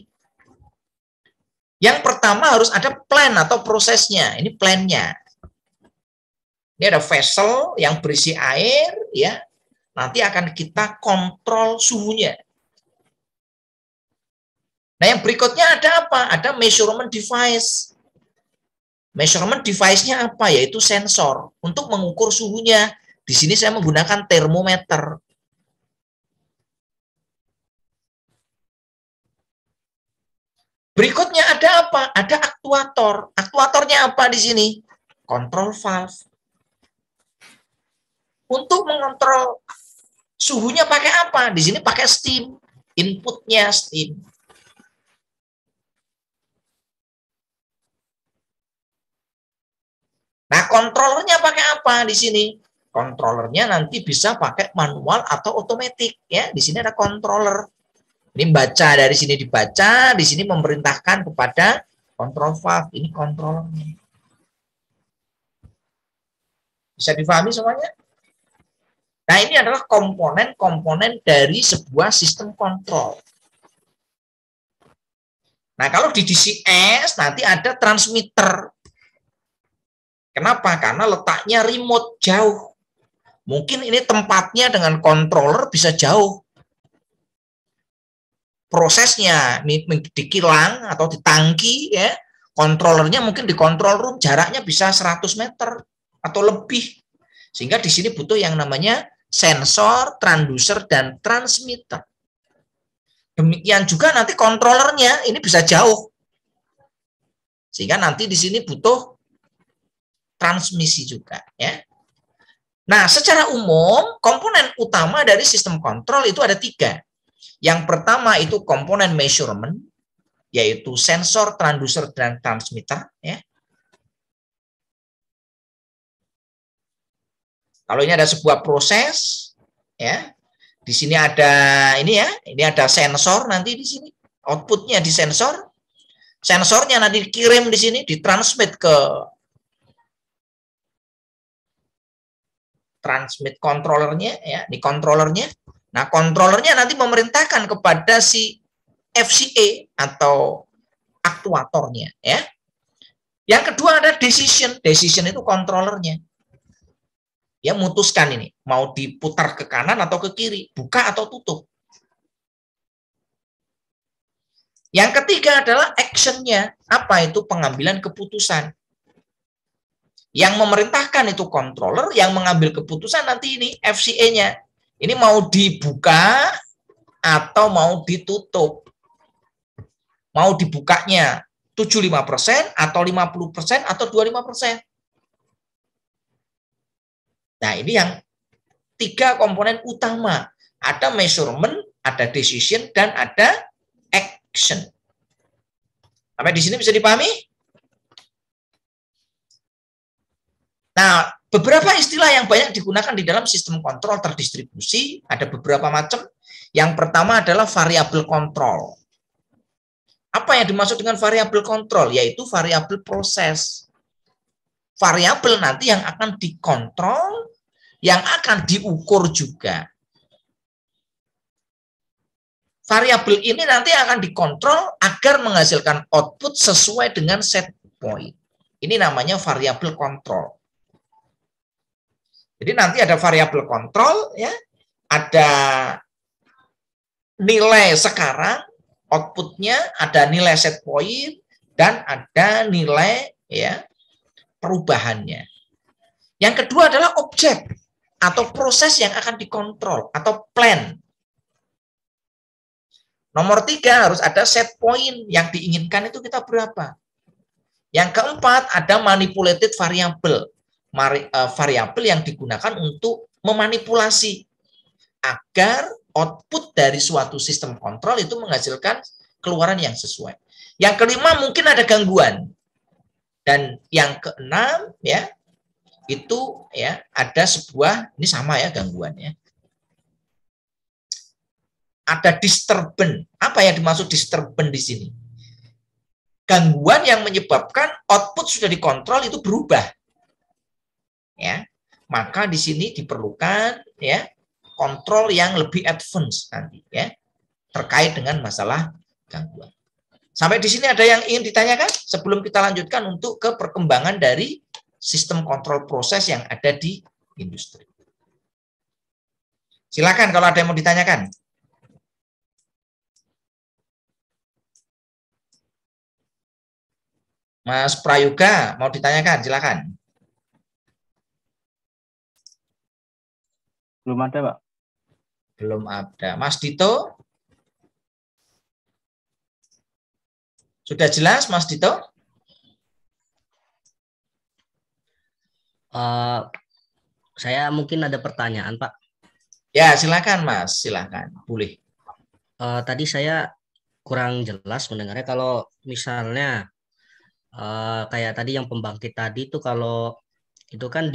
Yang pertama harus ada plan atau prosesnya. Ini plannya. Ini ada vessel yang berisi air, ya. Nanti akan kita kontrol suhunya. Nah, yang berikutnya ada apa? Ada measurement device. Measurement device-nya apa? Yaitu sensor untuk mengukur suhunya. Di sini saya menggunakan termometer. Berikutnya ada apa? Ada aktuator. Aktuatornya apa di sini? Control valve. Untuk mengontrol suhunya pakai apa? Di sini pakai steam. Inputnya steam. Nah, kontrolernya pakai apa di sini? Kontrolernya nanti bisa pakai manual atau otomatis ya. Di sini ada controller. Ini baca dari sini dibaca, di sini memerintahkan kepada control valve. Ini kontrolernya. Bisa difahami semuanya? Nah, ini adalah komponen-komponen dari sebuah sistem kontrol. Nah, kalau di DCS nanti ada transmitter. Kenapa? Karena letaknya remote, jauh. Mungkin ini tempatnya dengan controller bisa jauh. Prosesnya di kilang atau di tangki ya, kontrolernya mungkin di control room jaraknya bisa 100 meter atau lebih. Sehingga di sini butuh yang namanya sensor, transducer dan transmitter. Demikian juga nanti kontrolernya ini bisa jauh. Sehingga nanti di sini butuh transmisi juga ya. Nah, secara umum komponen utama dari sistem kontrol itu ada 3. Yang pertama itu komponen measurement, yaitu sensor, transducer, dan transmitter. Ya. Kalau ini ada sebuah proses, ya, di sini ada ini ada sensor nanti di sini, outputnya di sensor, sensornya nanti dikirim di sini, ditransmit ke transmit controllernya, ya, di controllernya. Nah, kontrolernya nanti memerintahkan kepada si FCA atau aktuatornya. Ya. Yang kedua ada decision. Decision itu kontrolernya. Ya, memutuskan ini. Mau diputar ke kanan atau ke kiri. Buka atau tutup. Yang ketiga adalah action-nya. Apa itu? Pengambilan keputusan. Yang memerintahkan itu controller. Yang mengambil keputusan nanti ini FCA-nya. Ini mau dibuka atau mau ditutup. Mau dibukanya 75% atau 50% atau 25%. Nah, ini yang 3 komponen utama. Ada measurement, ada decision, dan ada action. Sampai di sini bisa dipahami? Nah, beberapa istilah yang banyak digunakan di dalam sistem kontrol terdistribusi, ada beberapa macam. Yang pertama adalah variable control. Apa yang dimaksud dengan variabel kontrol? Yaitu variabel proses. Variabel nanti yang akan dikontrol, yang akan diukur juga. Variabel ini nanti akan dikontrol agar menghasilkan output sesuai dengan set point. Ini namanya variabel kontrol. Jadi nanti ada variabel kontrol, ya, ada nilai sekarang, outputnya, ada nilai set point, dan ada nilai ya perubahannya. Yang kedua adalah objek atau proses yang akan dikontrol atau plan. Nomor 3 harus ada set point yang diinginkan itu kita berapa. Yang keempat ada manipulated variable. Variabel yang digunakan untuk memanipulasi agar output dari suatu sistem kontrol itu menghasilkan keluaran yang sesuai. Yang kelima mungkin ada gangguan. Dan yang keenam ya itu ya ada sebuah, ini sama ya gangguannya. Ada disturbance. Apa yang dimaksud disturbance di sini? Gangguan yang menyebabkan output sudah dikontrol itu berubah. Ya, maka di sini diperlukan ya kontrol yang lebih advance nanti ya terkait dengan masalah gangguan. Sampai di sini ada yang ingin ditanyakan sebelum kita lanjutkan untuk ke perkembangan dari sistem kontrol proses yang ada di industri. Silakan kalau ada yang mau ditanyakan. Mas Prayoga mau ditanyakan, silakan. Belum ada, Pak. Belum ada. Mas Dito? Sudah jelas, Mas Dito? Saya mungkin ada pertanyaan, Pak. Ya, silakan, Mas. Silakan. Boleh. Tadi saya kurang jelas mendengarnya. Kalau misalnya kayak tadi yang pembangkit tadi itu kalau itu kan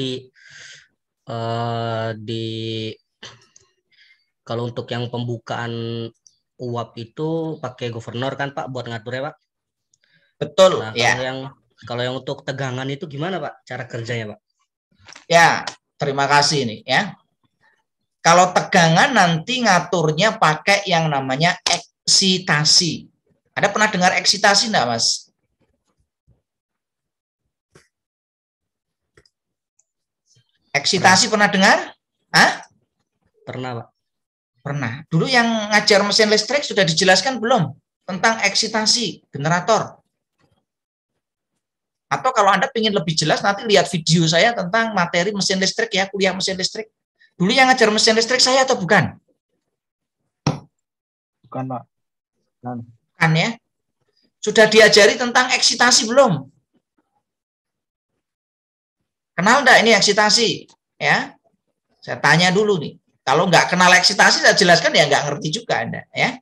kalau untuk yang pembukaan uap itu pakai governor kan Pak buat ngaturnya Pak. Betul. Nah, ya. Kalau yang untuk tegangan itu gimana Pak cara kerjanya Pak? Ya, terima kasih nih ya. Kalau tegangan nanti ngaturnya pakai yang namanya eksitasi. Ada pernah dengar eksitasi enggak, Mas? Eksitasi pernah dengar? Hah? Pernah, Pak. Pernah. Dulu yang ngajar mesin listrik sudah dijelaskan belum tentang eksitasi generator? Atau kalau Anda ingin lebih jelas, nanti lihat video saya tentang materi mesin listrik ya, kuliah mesin listrik. Dulu yang ngajar mesin listrik saya atau bukan? Bukan, Pak. Bukan ya. Sudah diajari tentang eksitasi belum? Kenal enggak ini eksitasi? Ya, saya tanya dulu nih. Kalau nggak kenal eksitasi, saya jelaskan ya nggak ngerti juga Anda. Ya.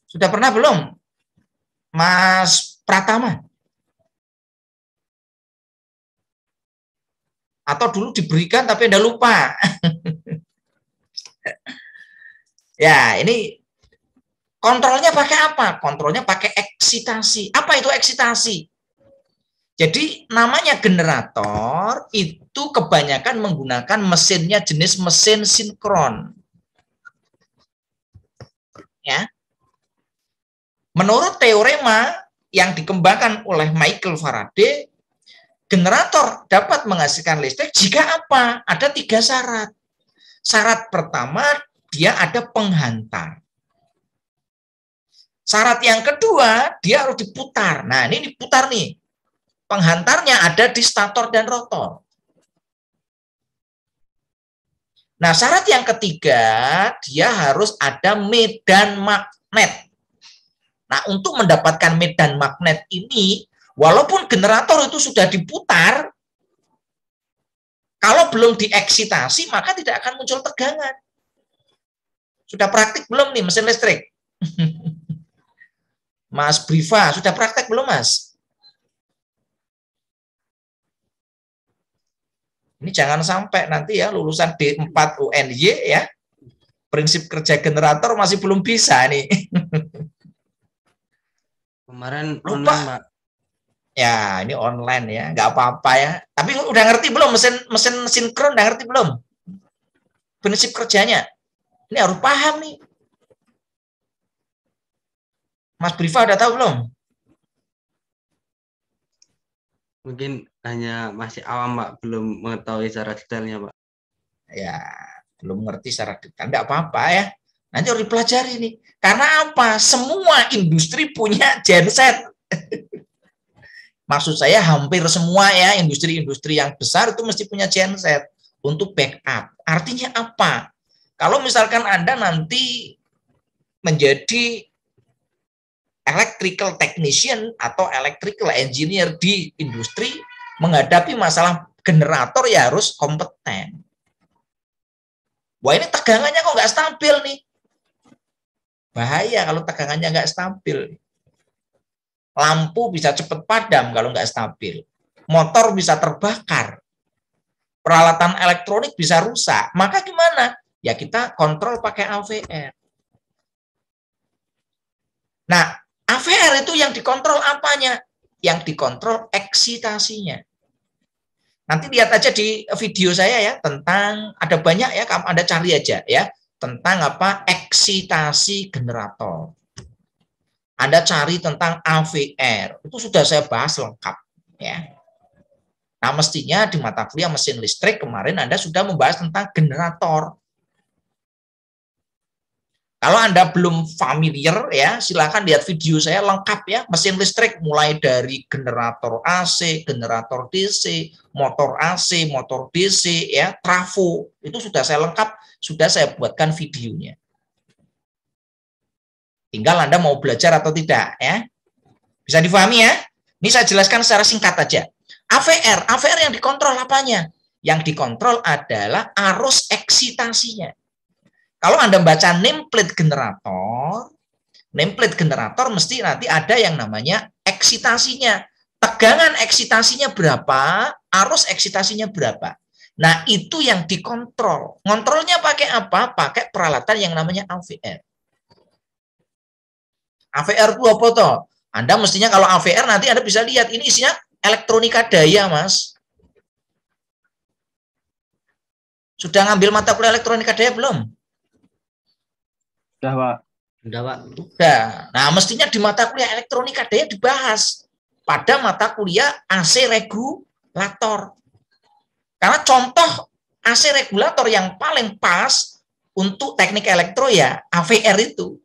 Sudah pernah belum, Mas Pratama? Atau dulu diberikan tapi Anda lupa? Ya, ini kontrolnya pakai apa? Kontrolnya pakai eksitasi. Apa itu eksitasi? Jadi namanya generator itu kebanyakan menggunakan mesinnya jenis mesin sinkron. Ya. Menurut teorema yang dikembangkan oleh Michael Faraday, generator dapat menghasilkan listrik jika apa? Ada 3 syarat. Syarat pertama, dia ada penghantar. Syarat yang kedua, dia harus diputar. Nah, ini diputar nih. Penghantarnya ada di stator dan rotor. Nah, syarat yang ketiga, dia harus ada medan magnet. Nah, untuk mendapatkan medan magnet ini, walaupun generator itu sudah diputar, kalau belum dieksitasi, maka tidak akan muncul tegangan. Sudah praktik belum nih mesin listrik? Mas Briva, sudah praktek belum, Mas? Ini jangan sampai nanti ya lulusan D4 UNY ya, prinsip kerja generator masih belum bisa nih. Kemarin Lupa. online, Pak. Ya, ini online ya, nggak apa-apa ya. Tapi udah ngerti belum mesin sinkron, udah ngerti belum? Prinsip kerjanya. Ini harus paham nih. Mas Briva udah tahu belum? Mungkin hanya masih awam, Pak, belum mengetahui secara detailnya, Pak. Ya, belum ngerti secara detail. Nggak apa-apa ya. Nanti harus dipelajari nih. Karena apa? Semua industri punya genset. Maksud saya hampir semua ya, industri-industri yang besar itu mesti punya genset untuk backup. Artinya apa? Kalau misalkan Anda nanti menjadi electrical technician atau electrical engineer di industri, menghadapi masalah generator ya harus kompeten. Wah, ini tegangannya kok nggak stabil nih. Bahaya kalau tegangannya nggak stabil. Lampu bisa cepat padam kalau nggak stabil. Motor bisa terbakar. Peralatan elektronik bisa rusak. Maka gimana? Ya kita kontrol pakai AVR. Nah, AVR itu yang dikontrol apanya? Yang dikontrol eksitasinya. Nanti lihat aja di video saya ya, tentang, ada banyak ya, Anda cari aja ya, tentang apa? Eksitasi generator. Anda cari tentang AVR, itu sudah saya bahas lengkap ya. Nah, mestinya di mata kuliah mesin listrik kemarin Anda sudah membahas tentang generator. Kalau Anda belum familiar ya, silakan lihat video saya lengkap ya, mesin listrik mulai dari generator AC, generator DC, motor AC, motor DC ya, trafo, itu sudah saya lengkap, sudah saya buatkan videonya. Tinggal Anda mau belajar atau tidak ya. Bisa difahami ya? Ini saya jelaskan secara singkat aja. AVR yang dikontrol apanya? Yang dikontrol adalah arus eksitasinya. Kalau Anda baca nameplate generator mesti nanti ada yang namanya eksitasinya. Tegangan eksitasinya berapa, arus eksitasinya berapa. Nah, itu yang dikontrol. Ngontrolnya pakai apa? Pakai peralatan yang namanya AVR. AVR itu apa toh? Anda mestinya kalau AVR nanti Anda bisa lihat ini isinya elektronika daya, Mas. Sudah ngambil mata kuliah elektronika daya belum? Sudah, Pak. Udah, Pak. Sudah. Nah, mestinya di mata kuliah elektronika daya dibahas pada mata kuliah AC regulator. Karena contoh AC regulator yang paling pas untuk teknik elektro ya AVR itu.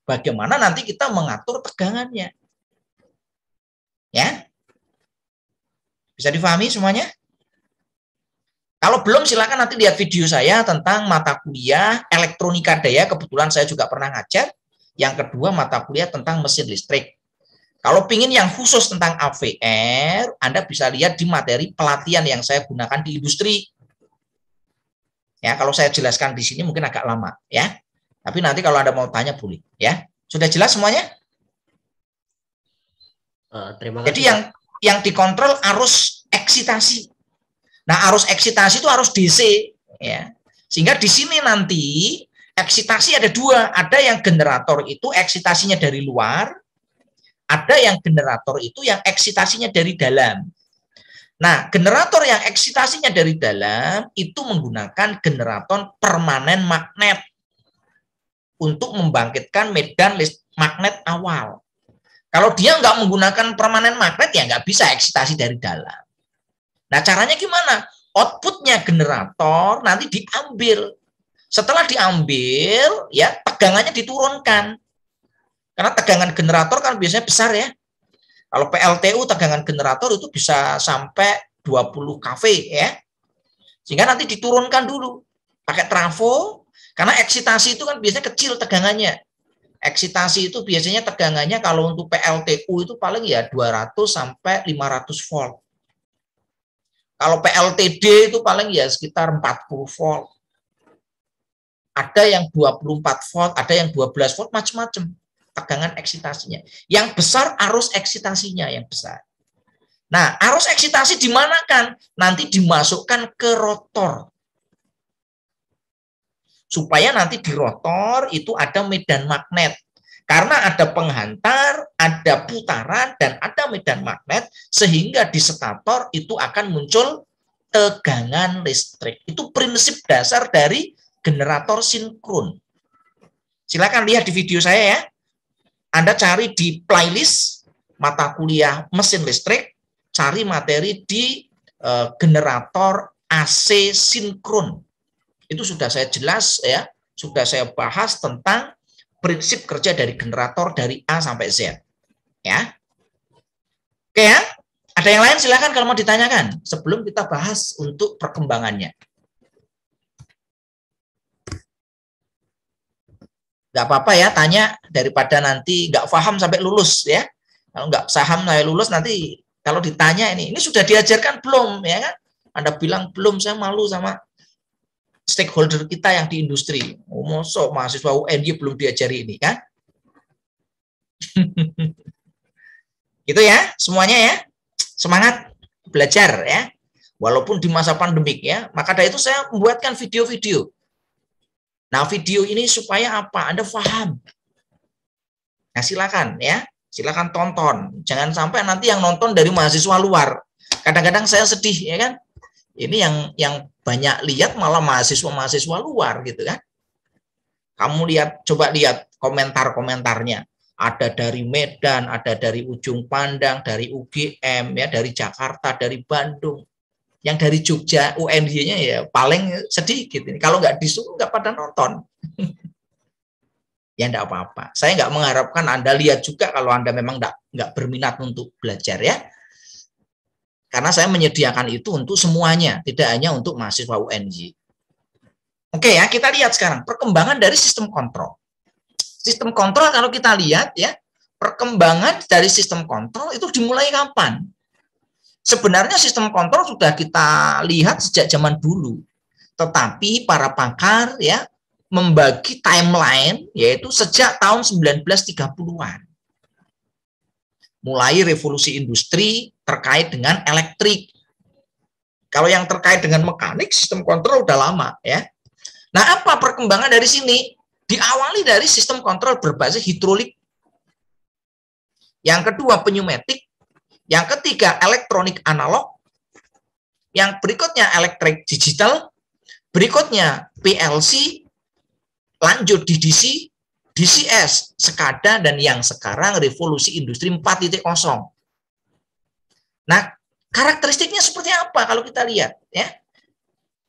Bagaimana nanti kita mengatur tegangannya. Ya. Bisa difahami semuanya? Kalau belum silakan nanti lihat video saya tentang mata kuliah elektronika daya, kebetulan saya juga pernah ngajar. Yang kedua mata kuliah tentang mesin listrik. Kalau pingin yang khusus tentang AVR, Anda bisa lihat di materi pelatihan yang saya gunakan di industri. Ya, kalau saya jelaskan di sini mungkin agak lama ya. Tapi nanti kalau Anda mau tanya boleh ya. Sudah jelas semuanya? Terima kasih. Jadi yang dikontrol arus eksitasi. Nah, arus eksitasi itu arus DC ya. Sehingga di sini nanti eksitasi ada dua, ada yang generator itu eksitasinya dari luar, ada yang generator itu yang eksitasinya dari dalam. Nah, generator yang eksitasinya dari dalam itu menggunakan generator permanen magnet untuk membangkitkan medan magnet awal. Kalau dia nggak menggunakan permanen magnet ya nggak bisa eksitasi dari dalam. Nah, caranya gimana? Outputnya generator nanti diambil. Setelah diambil, ya tegangannya diturunkan. Karena tegangan generator kan biasanya besar ya. Kalau PLTU tegangan generator itu bisa sampai 20 kV ya. Sehingga nanti diturunkan dulu. Pakai trafo, karena eksitasi itu kan biasanya kecil tegangannya. Eksitasi itu biasanya tegangannya kalau untuk PLTU itu paling ya 200 sampai 500 volt. Kalau PLTD itu paling ya sekitar 40 volt. Ada yang 24 volt, ada yang 12 volt, macam-macam tegangan eksitasinya. Yang besar arus eksitasinya yang besar. Nah, arus eksitasi dimanakan? Nanti dimasukkan ke rotor. Supaya nanti di rotor itu ada medan magnet. Karena ada penghantar, ada putaran, dan ada medan magnet, sehingga di stator itu akan muncul tegangan listrik. Itu prinsip dasar dari generator sinkron. Silakan lihat di video saya ya. Anda cari di playlist mata kuliah mesin listrik, cari materi di generator AC sinkron. Itu sudah saya jelas ya, sudah saya bahas tentang prinsip kerja dari generator dari A sampai Z. Ya. Oke ya. Ada yang lain silakan kalau mau ditanyakan sebelum kita bahas untuk perkembangannya. Nggak apa-apa ya, tanya daripada nanti nggak paham sampai lulus ya. Kalau nggak paham sampai lulus nanti kalau ditanya ini sudah diajarkan belum ya kan? Anda bilang belum, saya malu sama stakeholder kita yang di industri. Oh, mosok mahasiswa UNY belum diajari ini kan? Gitu ya, semuanya ya. Semangat belajar ya. Walaupun di masa pandemik ya. Maka dari itu saya membuatkan video-video. Nah, video ini supaya apa? Anda paham. Nah, silakan ya. Silakan tonton. Jangan sampai nanti yang nonton dari mahasiswa luar. Kadang-kadang saya sedih ya kan. Ini yang banyak lihat malah mahasiswa-mahasiswa luar gitu kan. Kamu lihat, coba lihat komentar-komentarnya. Ada dari Medan, ada dari Ujung Pandang, dari UGM, ya, dari Jakarta, dari Bandung. Yang dari Jogja, UNY-nya ya paling sedikit. Kalau nggak disuruh, nggak pada nonton. Ya nggak apa-apa. Saya nggak mengharapkan Anda lihat juga kalau Anda memang nggak berminat untuk belajar ya. Karena saya menyediakan itu untuk semuanya, tidak hanya untuk mahasiswa UNY. Oke ya, kita lihat sekarang perkembangan dari sistem kontrol. Sistem kontrol kalau kita lihat ya, perkembangan dari sistem kontrol itu dimulai kapan? Sebenarnya sistem kontrol sudah kita lihat sejak zaman dulu. Tetapi para pakar ya membagi timeline yaitu sejak tahun 1930-an. Mulai revolusi industri terkait dengan elektrik. Kalau yang terkait dengan mekanik, sistem kontrol udah lama ya. Nah, apa perkembangan dari sini? Diawali dari sistem kontrol berbasis hidrolik. Yang kedua pneumatik. Yang ketiga elektronik analog. Yang berikutnya elektrik digital. Berikutnya PLC. Lanjut DDC. DCS, SCADA, dan yang sekarang revolusi industri 4.0. Nah, karakteristiknya seperti apa kalau kita lihat ya?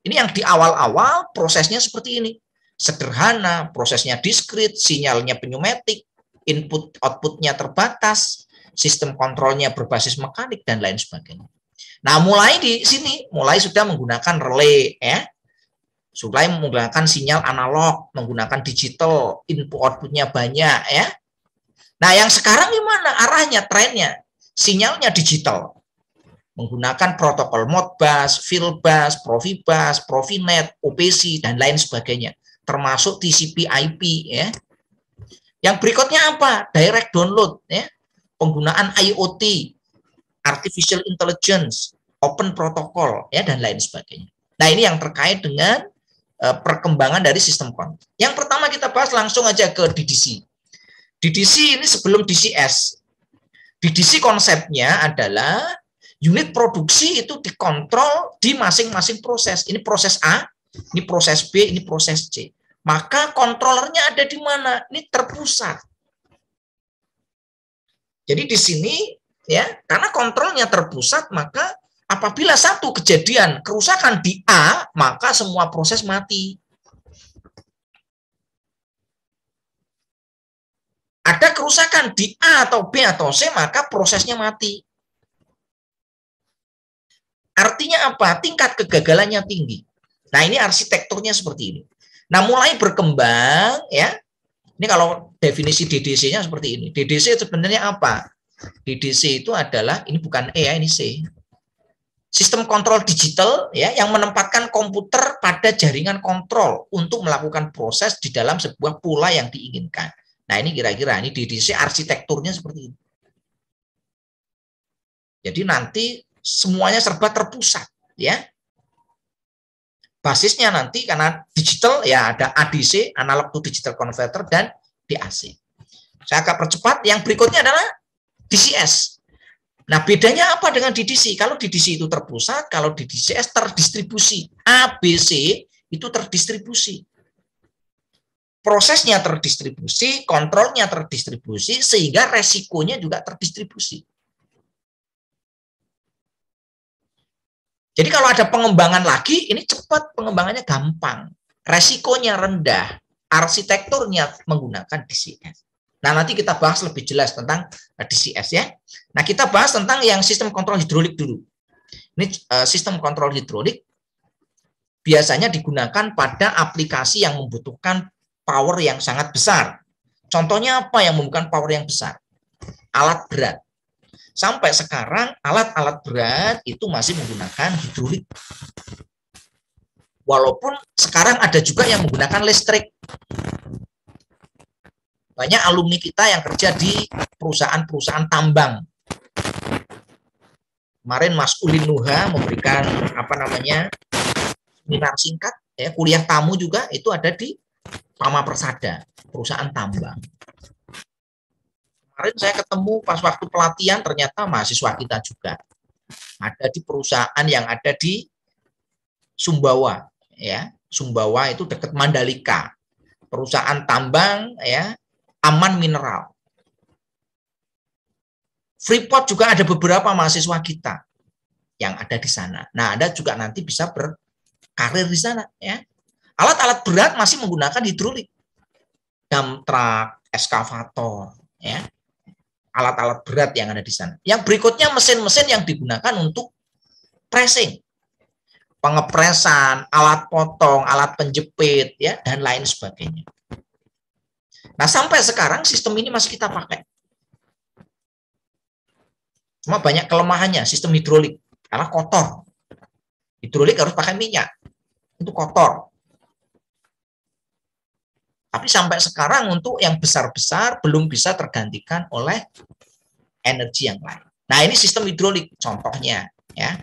Ini yang di awal-awal prosesnya seperti ini. Sederhana, prosesnya diskrit, sinyalnya pneumatik, input outputnya terbatas, sistem kontrolnya berbasis mekanik dan lain sebagainya. Nah, mulai di sini mulai sudah menggunakan relay ya. Sudah menggunakan sinyal analog, menggunakan digital, input outputnya banyak ya. Nah, yang sekarang gimana arahnya, trennya? Sinyalnya digital. Menggunakan protokol Modbus, Fieldbus, Profibus, Profinet, OPC, dan lain sebagainya. Termasuk TCP/IP ya. Yang berikutnya apa? Direct download ya. Penggunaan IoT, artificial intelligence, open protocol ya, dan lain sebagainya. Nah, ini yang terkait dengan perkembangan dari sistem kontrol. Yang pertama kita bahas langsung aja ke DDC. DDC ini sebelum DCS. DDC konsepnya adalah unit produksi itu dikontrol di masing-masing proses. Ini proses A, ini proses B, ini proses C. Maka kontrolernya ada di mana? Ini terpusat. Jadi di sini ya, karena kontrolnya terpusat, maka apabila satu kejadian kerusakan di A, maka semua proses mati. Ada kerusakan di A atau B atau C, maka prosesnya mati. Artinya apa? Tingkat kegagalannya tinggi. Nah, ini arsitekturnya seperti ini. Nah, mulai berkembang ya. Ini kalau definisi DDC-nya seperti ini. DDC sebenarnya apa? DDC itu adalah, ini bukan E ya, ini C. Sistem kontrol digital ya yang menempatkan komputer pada jaringan kontrol untuk melakukan proses di dalam sebuah pola yang diinginkan. Nah, ini kira-kira ini DDC arsitekturnya seperti ini. Jadi nanti semuanya serba terpusat, ya. Basisnya nanti karena digital ya ada ADC, analog to digital converter, dan DAC. Saya agak percepat. Yang berikutnya adalah DCS. Nah, bedanya apa dengan DDC? Kalau DDC itu terpusat, kalau di DCS terdistribusi. ABC itu terdistribusi. Prosesnya terdistribusi, kontrolnya terdistribusi, sehingga resikonya juga terdistribusi. Jadi kalau ada pengembangan lagi, ini cepat, pengembangannya gampang. Resikonya rendah, arsitekturnya menggunakan DCS. Nah, nanti kita bahas lebih jelas tentang DCS ya. Nah, kita bahas tentang yang sistem kontrol hidrolik dulu. Ini sistem kontrol hidrolik biasanya digunakan pada aplikasi yang membutuhkan power yang sangat besar. Contohnya apa yang membutuhkan power yang besar? Alat berat. Sampai sekarang alat-alat berat itu masih menggunakan hidrolik. Walaupun sekarang ada juga yang menggunakan listrik. Banyak alumni kita yang kerja di perusahaan-perusahaan tambang. Kemarin Mas Ulin Nuha memberikan seminar singkat, ya, kuliah tamu juga itu ada di Pama Persada, perusahaan tambang. Kemarin saya ketemu pas waktu pelatihan, ternyata mahasiswa kita juga ada di perusahaan yang ada di Sumbawa, ya. Sumbawa itu dekat Mandalika. Perusahaan tambang, ya, Aman Mineral. Freeport juga ada beberapa mahasiswa kita yang ada di sana. Nah, Anda juga nanti bisa berkarir di sana, ya. Alat-alat berat masih menggunakan hidrolik. Dump truck, eskavator, ya. Alat-alat berat yang ada di sana. Yang berikutnya mesin-mesin yang digunakan untuk pressing. Pengepresan, alat potong, alat penjepit, ya, dan lain sebagainya. Nah, sampai sekarang sistem ini masih kita pakai. Cuma banyak kelemahannya sistem hidrolik, karena kotor. Hidrolik harus pakai minyak, itu kotor. Tapi sampai sekarang untuk yang besar-besar belum bisa tergantikan oleh energi yang lain. Nah, ini sistem hidrolik contohnya, ya.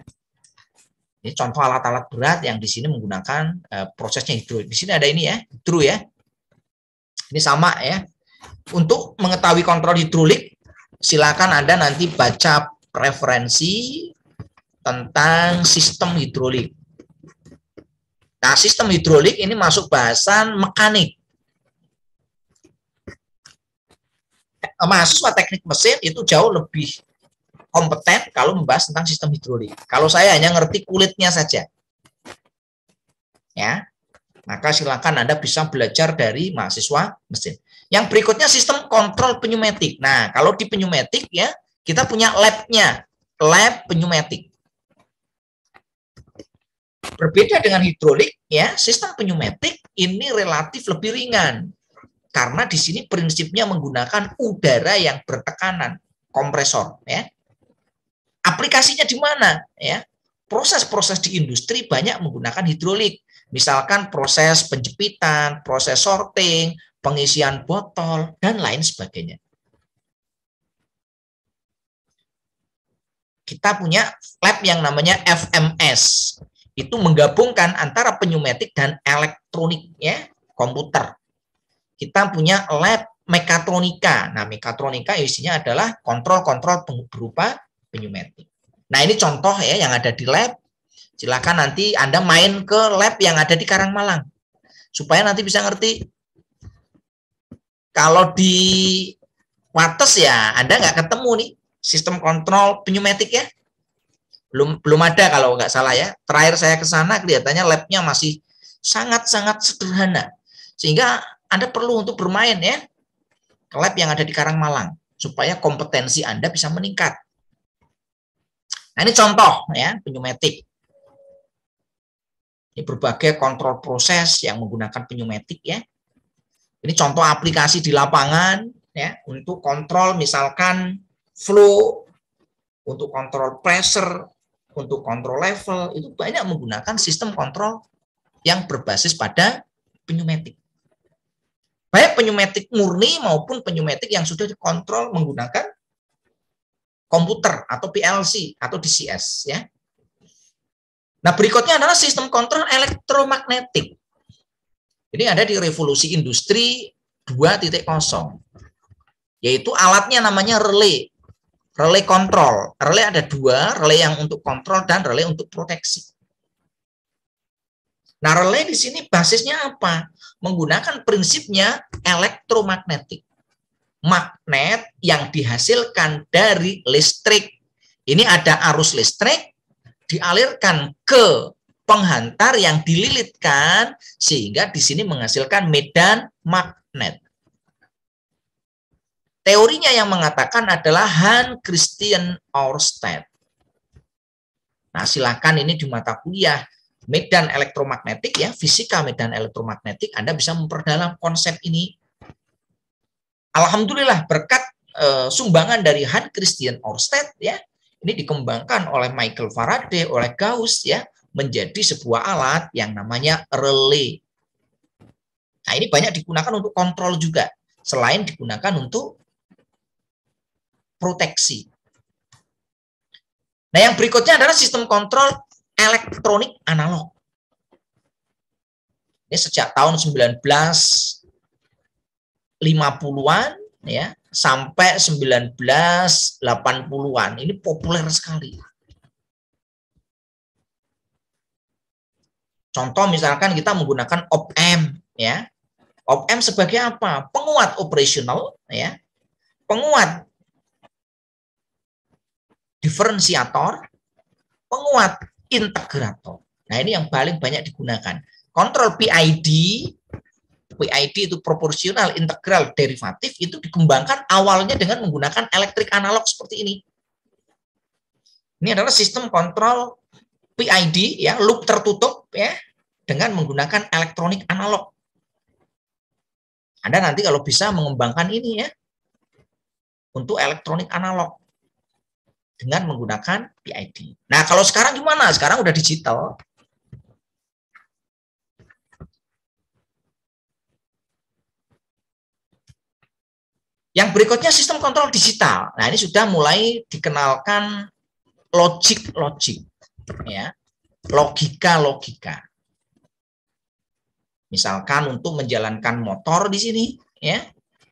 Ini contoh alat-alat berat yang di sini menggunakan prosesnya hidrolik. Di sini ada ini ya, hidro ya. Ini sama ya. Untuk mengetahui kontrol hidrolik, silakan Anda nanti baca referensi tentang sistem hidrolik. Nah, sistem hidrolik ini masuk bahasan mekanik. Mahasiswa teknik mesin itu jauh lebih kompeten kalau membahas tentang sistem hidrolik. Kalau saya hanya ngerti kulitnya saja. Ya. Maka silakan Anda bisa belajar dari mahasiswa mesin. Yang berikutnya sistem kontrol pneumatik. Nah, kalau di pneumatik ya, kita punya lab-nya, lab pneumatik. Berbeda dengan hidrolik ya, sistem pneumatik ini relatif lebih ringan. Karena di sini prinsipnya menggunakan udara yang bertekanan, kompresor ya. Aplikasinya di mana ya? Proses-proses di industri banyak menggunakan hidrolik. Misalkan proses penjepitan, proses sorting, pengisian botol, dan lain sebagainya. Kita punya lab yang namanya FMS. Itu menggabungkan antara pneumatik dan elektronik ya, komputer. Kita punya lab mekatronika. Nah, mekatronika isinya adalah kontrol-kontrol berupa pneumatik. Nah, ini contoh ya yang ada di lab. Silakan nanti Anda main ke lab yang ada di Karangmalang. Supaya nanti bisa ngerti. Kalau di Wates ya, Anda nggak ketemu nih sistem kontrol pneumatik ya. Belum ada kalau nggak salah ya. Terakhir saya ke sana kelihatannya labnya masih sangat-sangat sederhana. Sehingga Anda perlu untuk bermain ya ke lab yang ada di Karangmalang supaya kompetensi Anda bisa meningkat. Nah, ini contoh ya pneumatik. Ini berbagai kontrol proses yang menggunakan pneumatik ya. Ini contoh aplikasi di lapangan ya untuk kontrol misalkan flow, untuk kontrol pressure, untuk kontrol level, itu banyak menggunakan sistem kontrol yang berbasis pada pneumatik. Baik pneumatik murni maupun pneumatik yang sudah dikontrol menggunakan komputer atau PLC atau DCS ya. Nah, berikutnya adalah sistem kontrol elektromagnetik. Ini ada di revolusi industri 2.0, yaitu alatnya namanya relay. Relay kontrol. Relay ada dua, relay yang untuk kontrol dan relay untuk proteksi. Nah, relay di sini basisnya apa? Menggunakan prinsipnya elektromagnetik. Magnet yang dihasilkan dari listrik. Ini ada arus listrik dialirkan ke penghantar yang dililitkan sehingga di sini menghasilkan medan magnet. Teorinya yang mengatakan adalah Hans Christian Ørsted. Nah, silakan ini di mata kuliah medan elektromagnetik ya, fisika medan elektromagnetik, Anda bisa memperdalam konsep ini. Alhamdulillah berkat sumbangan dari Hans Christian Ørsted ya, ini dikembangkan oleh Michael Faraday, oleh Gauss ya, menjadi sebuah alat yang namanya relay. Nah, ini banyak digunakan untuk kontrol juga, selain digunakan untuk proteksi. Nah, yang berikutnya adalah sistem kontrol elektronik analog. Ini sejak tahun 1950-an ya sampai 1980-an. Ini populer sekali. Contoh misalkan kita menggunakan op-amp ya. Op-amp sebagai apa? Penguat operasional ya. Penguat diferensiator, penguat integrator. Nah, ini yang paling banyak digunakan. Kontrol PID itu proporsional integral derivatif, itu dikembangkan awalnya dengan menggunakan elektrik analog seperti ini. Ini adalah sistem kontrol PID ya, loop tertutup ya, dengan menggunakan elektronik analog. Anda nanti kalau bisa mengembangkan ini ya untuk elektronik analog dengan menggunakan PID. Nah, kalau sekarang gimana? Sekarang udah digital. Yang berikutnya sistem kontrol digital. Nah, ini sudah mulai dikenalkan logic ya. Logika. Misalkan untuk menjalankan motor di sini ya.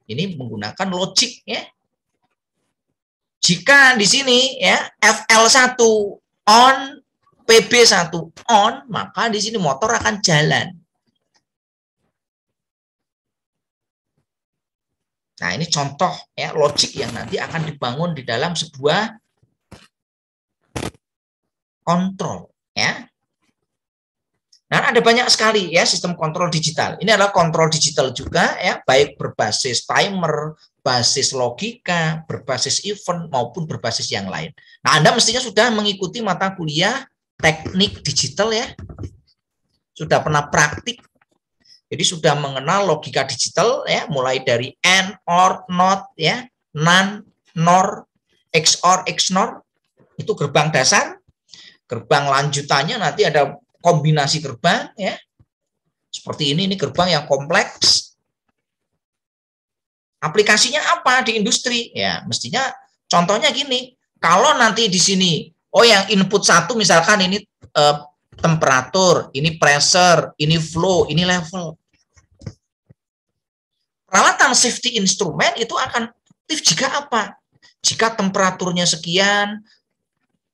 Ini menggunakan logic ya. Jika di sini ya FL1 on, PB1 on, maka di sini motor akan jalan. Nah, ini contoh ya logik yang nanti akan dibangun di dalam sebuah kontrol ya. Nah, ada banyak sekali ya sistem kontrol digital. Ini adalah kontrol digital juga ya, baik berbasis timer, basis logika, berbasis event maupun berbasis yang lain. Nah, Anda mestinya sudah mengikuti mata kuliah teknik digital ya. Sudah pernah praktik. Jadi sudah mengenal logika digital ya, mulai dari AND, OR, NOT ya, NAND, NOR, XOR, XNOR. Itu gerbang dasar. Gerbang lanjutannya nanti ada kombinasi gerbang ya. Seperti ini gerbang yang kompleks. Aplikasinya apa di industri? Ya, mestinya contohnya gini. Kalau nanti di sini yang input satu misalkan ini temperatur, ini pressure, ini flow, ini level. Peralatan safety instrument itu akan aktif jika apa? Jika temperaturnya sekian,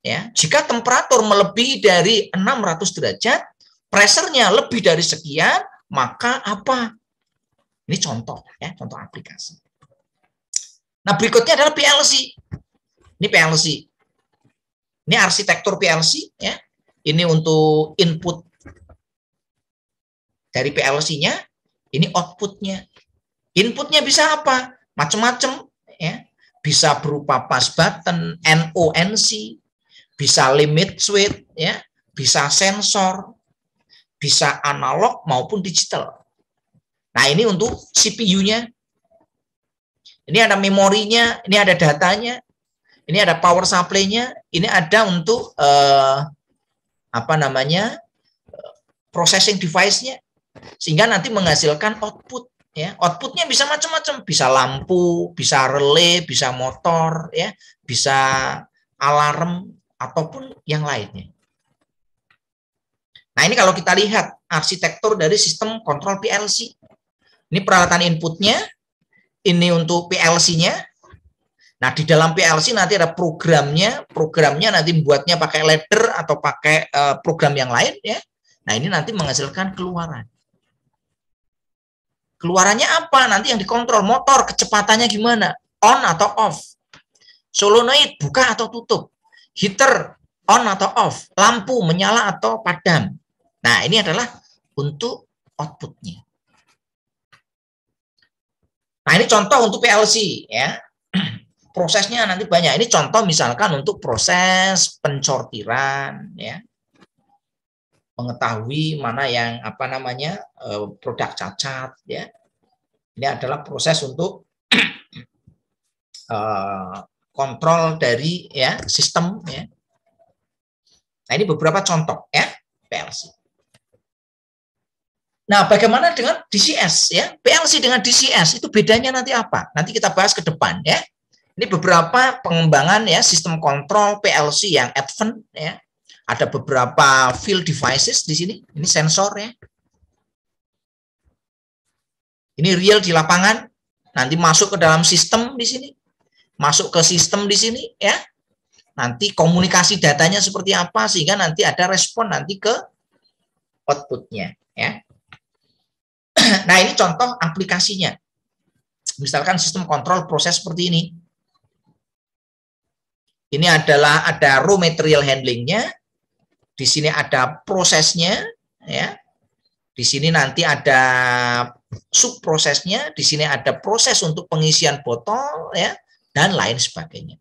ya. Jika temperatur melebihi dari 600 derajat, pressure-nya lebih dari sekian, maka apa? Ini contoh ya, contoh aplikasi. Nah, berikutnya adalah PLC. Ini PLC. Ini arsitektur PLC ya. Ini untuk input dari PLC-nya, ini output-nya. Input-nya bisa apa? Macam-macam ya. Bisa berupa pass button, NONC, bisa limit switch ya, bisa sensor, bisa analog maupun digital. Nah, ini untuk CPU-nya. Ini ada memorinya, ini ada datanya, ini ada power supply-nya, ini ada untuk processing device-nya, sehingga nanti menghasilkan output. ya. Outputnya bisa macam-macam, bisa lampu, bisa relay, bisa motor, ya, bisa alarm ataupun yang lainnya. Nah, ini kalau kita lihat arsitektur dari sistem kontrol PLC. Ini peralatan inputnya, ini untuk PLC-nya. Nah, di dalam PLC nanti ada programnya nanti buatnya pakai ladder atau pakai program yang lain, ya. Nah, ini nanti menghasilkan keluaran. Keluarannya apa? Nanti yang dikontrol motor, kecepatannya gimana? On atau off? Solenoid buka atau tutup? Heater on atau off? Lampu menyala atau padam? Nah, ini adalah untuk outputnya. Nah, ini contoh untuk PLC, ya. Prosesnya nanti banyak. Ini contoh misalkan untuk proses pensortiran, ya. Mengetahui mana yang produk cacat, ya. Ini adalah proses untuk kontrol dari, ya, sistem, ya. Nah, ini beberapa contoh, ya, PLC. Nah, bagaimana dengan DCS, ya? PLC dengan DCS itu bedanya nanti apa? Nanti kita bahas ke depan, ya. Ini beberapa pengembangan, ya, sistem kontrol PLC yang advance, ya. Ada beberapa field devices di sini. Ini sensor, ya. Ini real di lapangan. Nanti masuk ke dalam sistem di sini. Masuk ke sistem di sini, ya. Nanti komunikasi datanya seperti apa sehingga nanti ada respon nanti ke outputnya, ya. Nah, ini contoh aplikasinya. Misalkan sistem kontrol proses seperti ini. Ini adalah ada raw material handlingnya, di sini ada prosesnya, ya. Di sini nanti ada subprosesnya, di sini ada proses untuk pengisian botol, ya, dan lain sebagainya.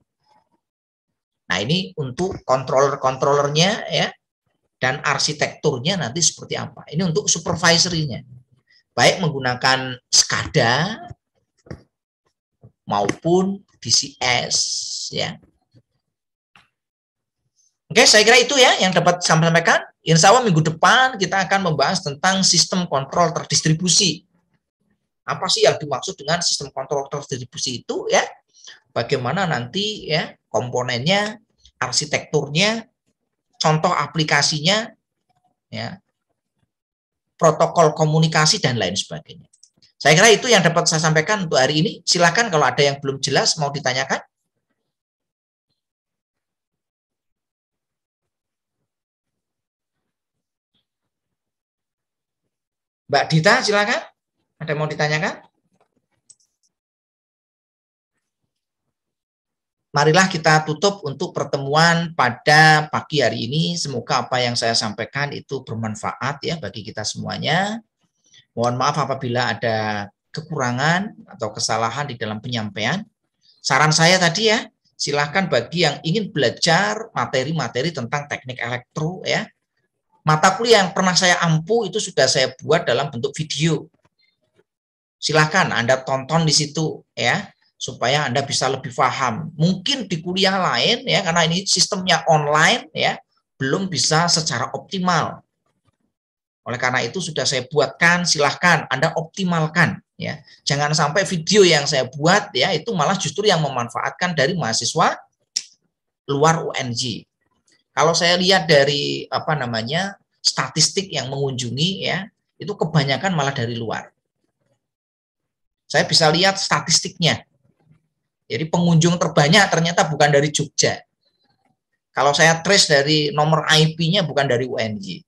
Nah, ini untuk controller-controllernya, ya, dan arsitekturnya nanti seperti apa. Ini untuk supervisory-nya, baik menggunakan SCADA maupun DCS, ya. Oke, saya kira itu, ya, yang dapat saya sampaikan. Insya Allah minggu depan kita akan membahas tentang sistem kontrol terdistribusi. Apa sih yang dimaksud dengan sistem kontrol terdistribusi itu, ya? Bagaimana nanti, ya, komponennya, arsitekturnya, contoh aplikasinya, ya, protokol komunikasi dan lain sebagainya. Saya kira itu yang dapat saya sampaikan untuk hari ini. Silakan kalau ada yang belum jelas mau ditanyakan. Mbak Dita, silakan. Ada yang mau ditanyakan? Marilah kita tutup untuk pertemuan pada pagi hari ini. Semoga apa yang saya sampaikan itu bermanfaat, ya, bagi kita semuanya. Mohon maaf apabila ada kekurangan atau kesalahan di dalam penyampaian. Saran saya tadi, ya, silahkan bagi yang ingin belajar materi-materi tentang teknik elektro, ya. Mata kuliah yang pernah saya ampu itu sudah saya buat dalam bentuk video. Silahkan Anda tonton di situ, ya, supaya Anda bisa lebih paham. Mungkin di kuliah lain, ya, karena ini sistemnya online, ya, belum bisa secara optimal. Oleh karena itu sudah saya buatkan, silahkan Anda optimalkan, ya. Jangan sampai video yang saya buat, ya, itu malah justru yang memanfaatkan dari mahasiswa luar UNJ. Kalau saya lihat dari statistik yang mengunjungi, ya, itu kebanyakan malah dari luar. Saya bisa lihat statistiknya. Jadi pengunjung terbanyak ternyata bukan dari Jogja. Kalau saya trace dari nomor IP-nya bukan dari UNJ.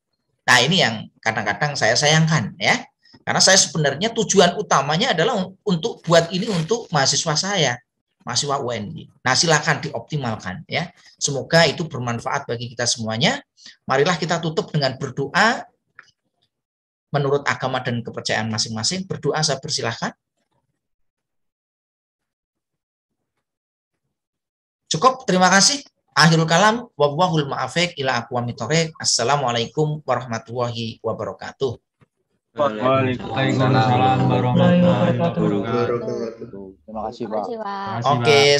Nah, ini yang kadang-kadang saya sayangkan, ya. Karena saya sebenarnya tujuan utamanya adalah untuk buat ini untuk mahasiswa saya, mahasiswa UNJ. Nah, silakan dioptimalkan, ya. Semoga itu bermanfaat bagi kita semuanya. Marilah kita tutup dengan berdoa menurut agama dan kepercayaan masing-masing. Berdoa, saya persilahkan. Cukup, terima kasih. Akhirul kalam, wallahul muwaffiq ila aqwamit thoriq. Assalamualaikum warahmatullahi wabarakatuh. Waalaikumsalam warahmatullahi wabarakatuh. Terima kasih, Pak. Oke,